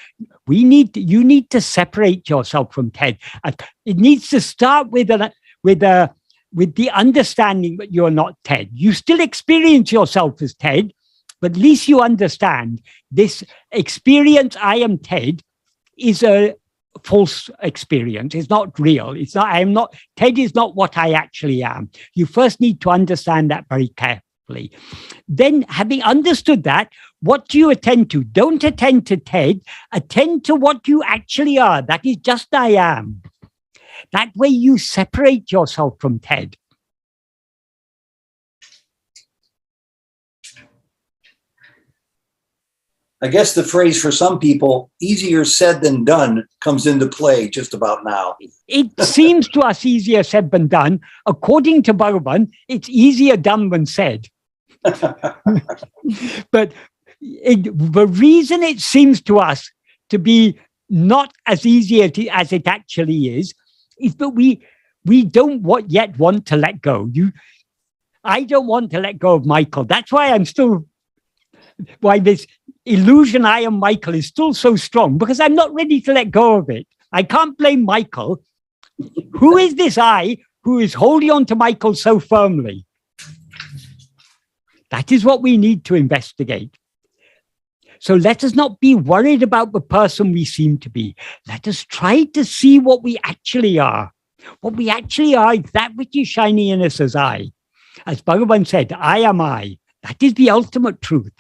You need to separate yourself from Ted. It needs to start with the understanding that you're not Ted. You still experience yourself as Ted, but at least you understand this experience, I am Ted, is a false experience. It's not real. It's not, Ted is not what I actually am. You first need to understand that very carefully. Then, having understood that, what do you attend to? Don't attend to Ted, attend to what you actually are. That is just I am. That way you separate yourself from Ted. I guess the phrase for some people, easier said than done, comes into play just about now. It seems to us easier said than done. According to Bhagavan, it's easier done than said. But the reason it seems to us to be not as easy as it actually is that we don't yet want to let go. I don't want to let go of Michael. That's why why this illusion I am Michael is still so strong, because I'm not ready to let go of it. I can't blame Michael. Who is this I who is holding on to Michael so firmly? That is what we need to investigate. So let us not be worried about the person we seem to be. Let us try to see what we actually are. What we actually are is that which is shining in us as I. As Bhagavan said, I am I. That is the ultimate truth.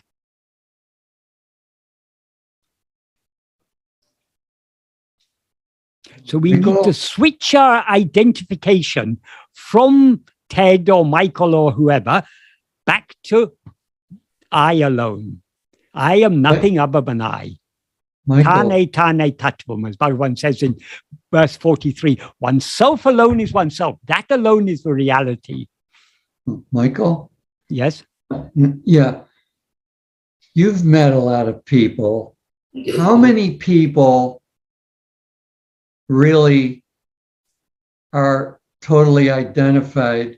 So we need to switch our identification from Ted or Michael or whoever back to I alone. I am nothing other than I. Tane tane tattvam, as Bhagavan says in verse 43. Oneself alone is oneself. That alone is the reality. Michael? Yes? Yeah. You've met a lot of people. How many people really are totally identified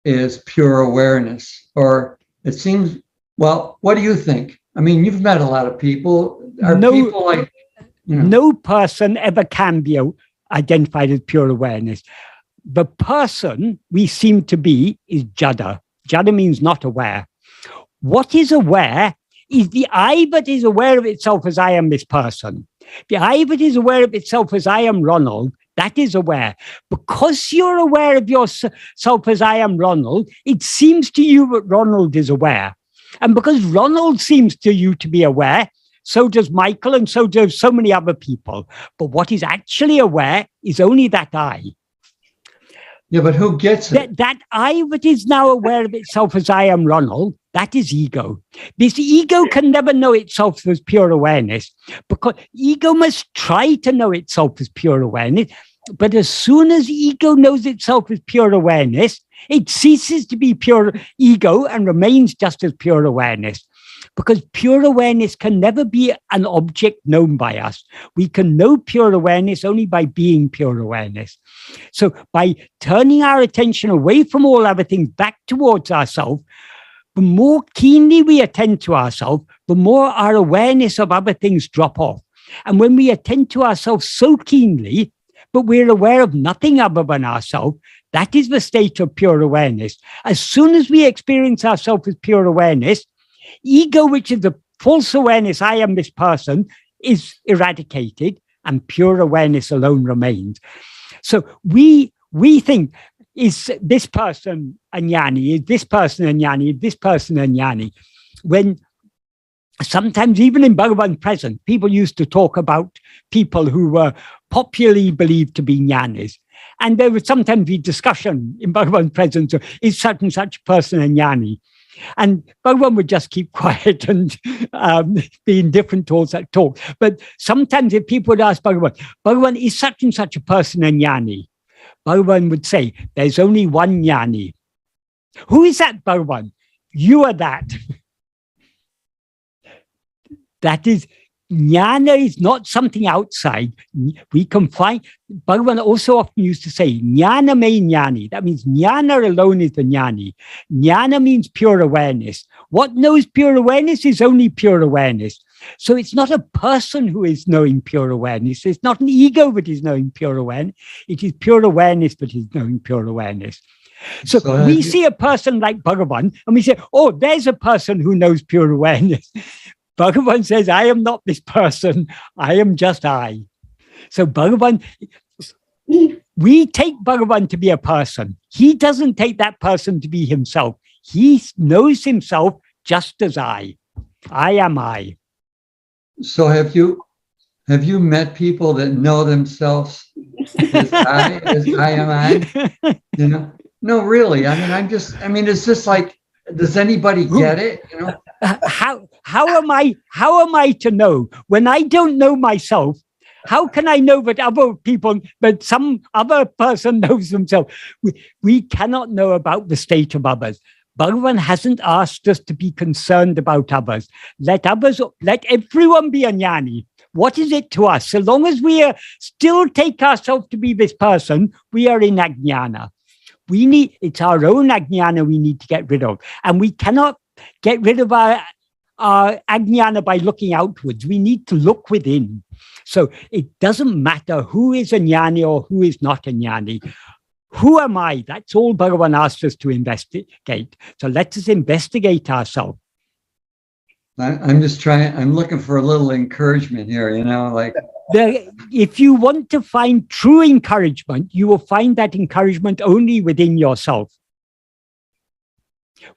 as pure awareness? Or it seems, well, what do you think? I mean, you've met a lot of people. People like, no person ever can be identified as pure awareness. The person we seem to be is Jada. Jada means not aware. What is aware is the I that is aware of itself as I am this person. The I that is aware of itself as I am Ronald, that is aware. Because you're aware of yourself as I am Ronald, it seems to you that Ronald is aware. And because Ronald seems to you to be aware, so does Michael, and so do so many other people. But what is actually aware is only that I. Yeah, but who gets it? That I that is now aware of itself as I am Ronald, that is ego. This ego can never know itself as pure awareness, because ego must try to know itself as pure awareness. But as soon as ego knows itself as pure awareness, it ceases to be pure ego and remains just as pure awareness. Because pure awareness can never be an object known by us. We can know pure awareness only by being pure awareness. So by turning our attention away from all other things back towards ourselves, the more keenly we attend to ourselves, the more our awareness of other things drop off. And when we attend to ourselves so keenly, but we're aware of nothing other than ourselves, that is the state of pure awareness. As soon as we experience ourselves as pure awareness, ego, which is the false awareness, I am this person, is eradicated and pure awareness alone remains. So we think, is this person a jnani? Is this person a jnani? Is this person a jnani? When sometimes even in Bhagavan presence, people used to talk about people who were popularly believed to be jnanis. And there would sometimes be discussion in Bhagavan presence, is such and such person a jnani? And Bhagavan would just keep quiet and be indifferent towards that talk. But sometimes if people would ask Bhagavan, is such and such a person a jnani? Bhagavan would say, there's only one jnani. Who is that, Bhagavan? You are that. That is, jnana is not something outside. We can find, Bhagavan also often used to say, jnana me jnani. That means jnana alone is the jnani. Jnana means pure awareness. What knows pure awareness is only pure awareness. So it's not a person who is knowing pure awareness. It's not an ego that is knowing pure awareness. It is pure awareness that is knowing pure awareness. So we see a person like Bhagavan and we say, oh, there's a person who knows pure awareness. Bhagavan says, I am not this person. I am just I. So Bhagavan, we take Bhagavan to be a person. He doesn't take that person to be himself. He knows himself just as I. I am I. So have you met people that know themselves as I am I? You know? No, really. I mean, it's just like, does anybody get it? You know? How am I to know when I don't know myself? How can I know that other people, that some other person knows themselves? We cannot know about the state of others. Bhagavan hasn't asked us to be concerned about others. Let everyone be a jnani. What is it to us? So long as we still take ourselves to be this person, we are in ajnana. It's our own ajnana we need to get rid of. And we cannot get rid of our ajnana by looking outwards. We need to look within. So it doesn't matter who is a jnani or who is not a jnani. Who am I? That's all Bhagavan asked us to investigate. So let us investigate ourselves. I'm just trying, I'm looking for a little encouragement here, you know, like. If you want to find true encouragement, you will find that encouragement only within yourself.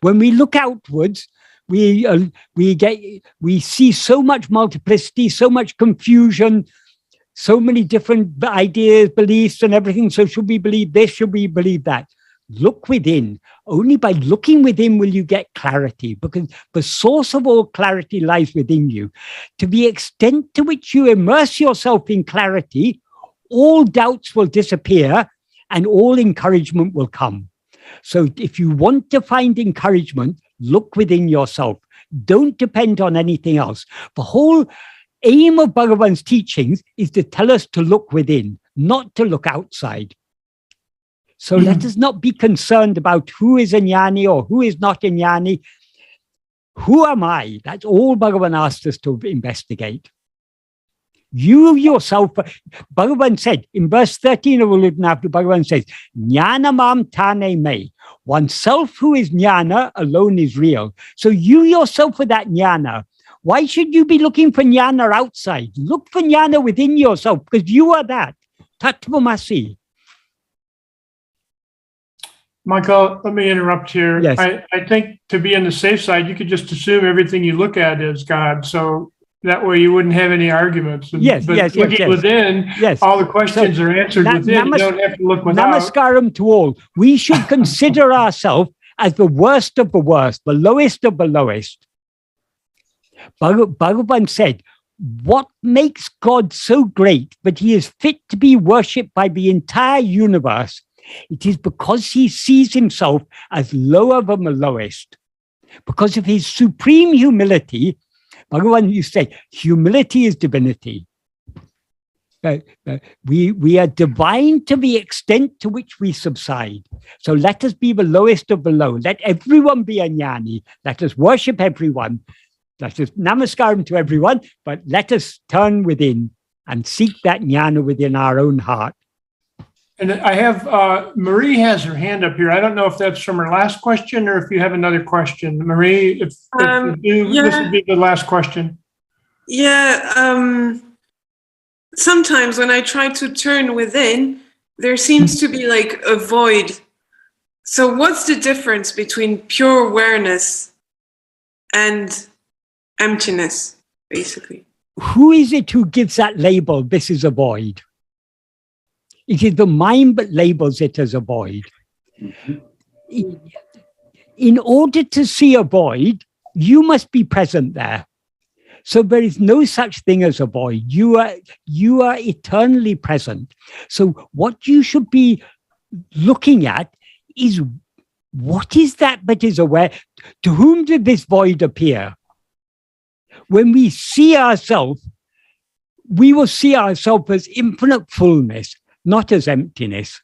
When we look outwards, we see so much multiplicity, so much confusion, so many different ideas, beliefs, and everything. So should we believe this? Should we believe that? Look within. Only by looking within will you get clarity, because the source of all clarity lies within you. To the extent to which you immerse yourself in clarity, all doubts will disappear and all encouragement will come. So if you want to find encouragement, look within yourself. Don't depend on anything else. The whole aim of Bhagavan's teachings is to tell us to look within, not to look outside. So let us not be concerned about who is a jnani or who is not a jnani. Who am I? That's all Bhagavan asked us to investigate. You yourself, Bhagavan said, in verse 13 of Uludnaptu, Bhagavan says, Jnana mam tane me. Oneself who is jnana alone is real. So you yourself are that jnana. Why should you be looking for jnana outside? Look for jnana within yourself, because you are that. Tattvamasi. Michael, let me interrupt here. Yes. I think to be on the safe side, you could just assume everything you look at is God. So that way you wouldn't have any arguments. Yes, but yes, looking yes. within, Yes. all the questions are answered within. You don't have to look without. Namaskaram to all. We should consider ourselves as the worst of the worst, the lowest of the lowest. Bhagavan said, what makes God so great that he is fit to be worshipped by the entire universe? It is because he sees himself as lower than the lowest. Because of his supreme humility, Bhagavan used to say, humility is divinity. We are divine to the extent to which we subside. So let us be the lowest of the low. Let everyone be a jnani. Let us worship everyone. Let us namaskaram to everyone, but let us turn within and seek that jnana within our own heart. And I have, Marie has her hand up here. I don't know if that's from her last question or if you have another question. Marie, if you do, this would be the last question. Yeah. Sometimes when I try to turn within, there seems to be like a void. So what's the difference between pure awareness and emptiness, basically? Who is it who gives that label, this is a void? It is the mind that labels it as a void. In order to see a void, you must be present there. So there is no such thing as a void. You are eternally present. So what you should be looking at is, what is that is aware? To whom did this void appear? When we see ourselves, we will see ourselves as infinite fullness, not as emptiness.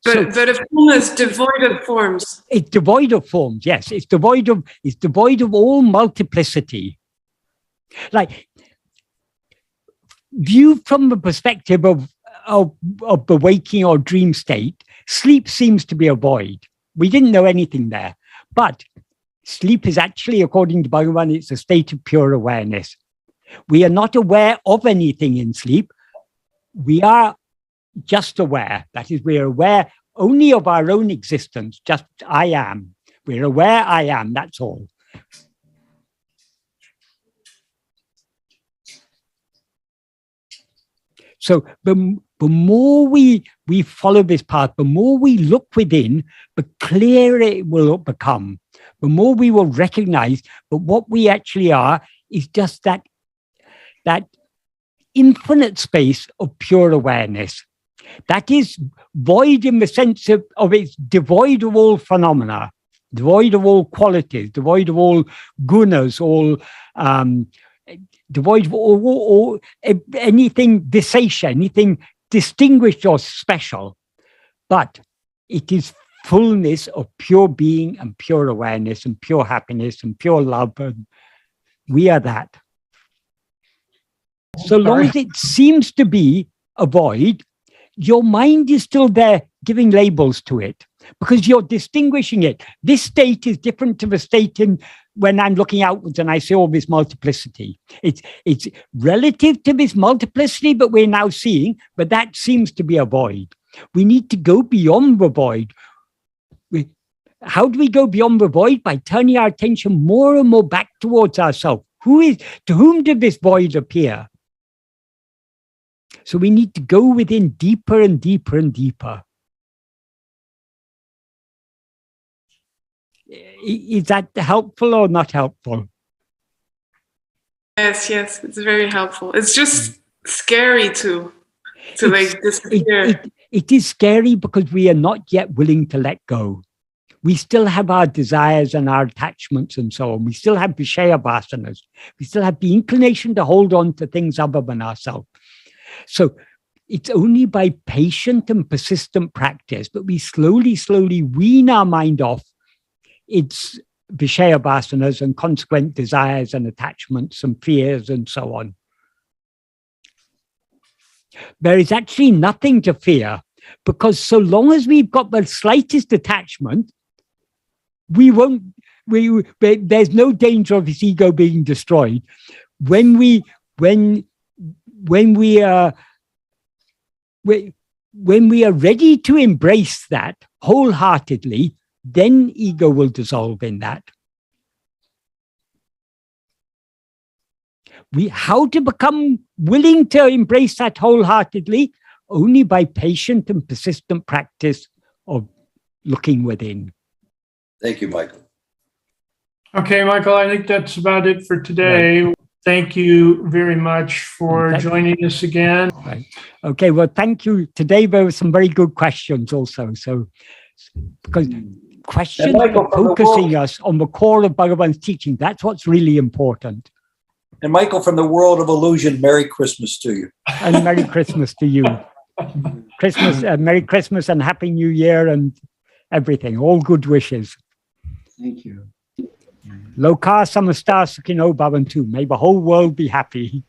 But a fullness devoid of forms. It's devoid of forms, yes. It's devoid of all multiplicity. Like, viewed from the perspective of the waking or dream state, sleep seems to be a void. We didn't know anything there. But sleep is actually, according to Bhagavan, it's a state of pure awareness. We are not aware of anything in sleep. We are just aware. That is, we are aware only of our own existence, just I am. We're aware I am, that's all. So the more we follow this path, the more we look within, the clearer it will become. The more we will recognize that what we actually are is just that infinite space of pure awareness. That is void in the sense of it's devoid of all phenomena, devoid of all qualities, devoid of all gunas, devoid of all anything visesha, anything distinguished or special. But it is fullness of pure being and pure awareness and pure happiness and pure love. And we are that. So long as it seems to be a void, your mind is still there giving labels to it because you're distinguishing it. This state is different to the state when I'm looking outwards and I see all this multiplicity. It's relative to this multiplicity that we're now seeing, but that seems to be a void. We need to go beyond the void. How do we go beyond the void? By turning our attention more and more back towards ourselves. To whom did this void appear? So we need to go within deeper and deeper and deeper. Is that helpful or not helpful? Yes, it's very helpful. It's just scary to like disappear. It is scary because we are not yet willing to let go. We still have our desires and our attachments and so on. We still have Vishaya vasanas. We still have the inclination to hold on to things other than ourselves. So it's only by patient and persistent practice that we slowly wean our mind off its Vishaya vasanas and consequent desires and attachments and fears and so on. There is actually nothing to fear. Because so long as we've got the slightest attachment, there's no danger of his ego being destroyed. When we are ready to embrace that wholeheartedly, then ego will dissolve in that. How to become willing to embrace that wholeheartedly? Only by patient and persistent practice of looking within. Thank you, Michael. Okay, Michael, I think that's about it for today. Right. Thank you very much for joining us again. Right. Okay, well, thank you. Today there were some very good questions also. So, because questions are focusing us on the core of Bhagavan's teaching. That's what's really important. And Michael, from the world of illusion, Merry Christmas to you. And Merry Christmas to you. Merry Christmas and Happy New Year and everything. All good wishes. Thank you. Loka samasta sukhino bhavantu. May the whole world be happy.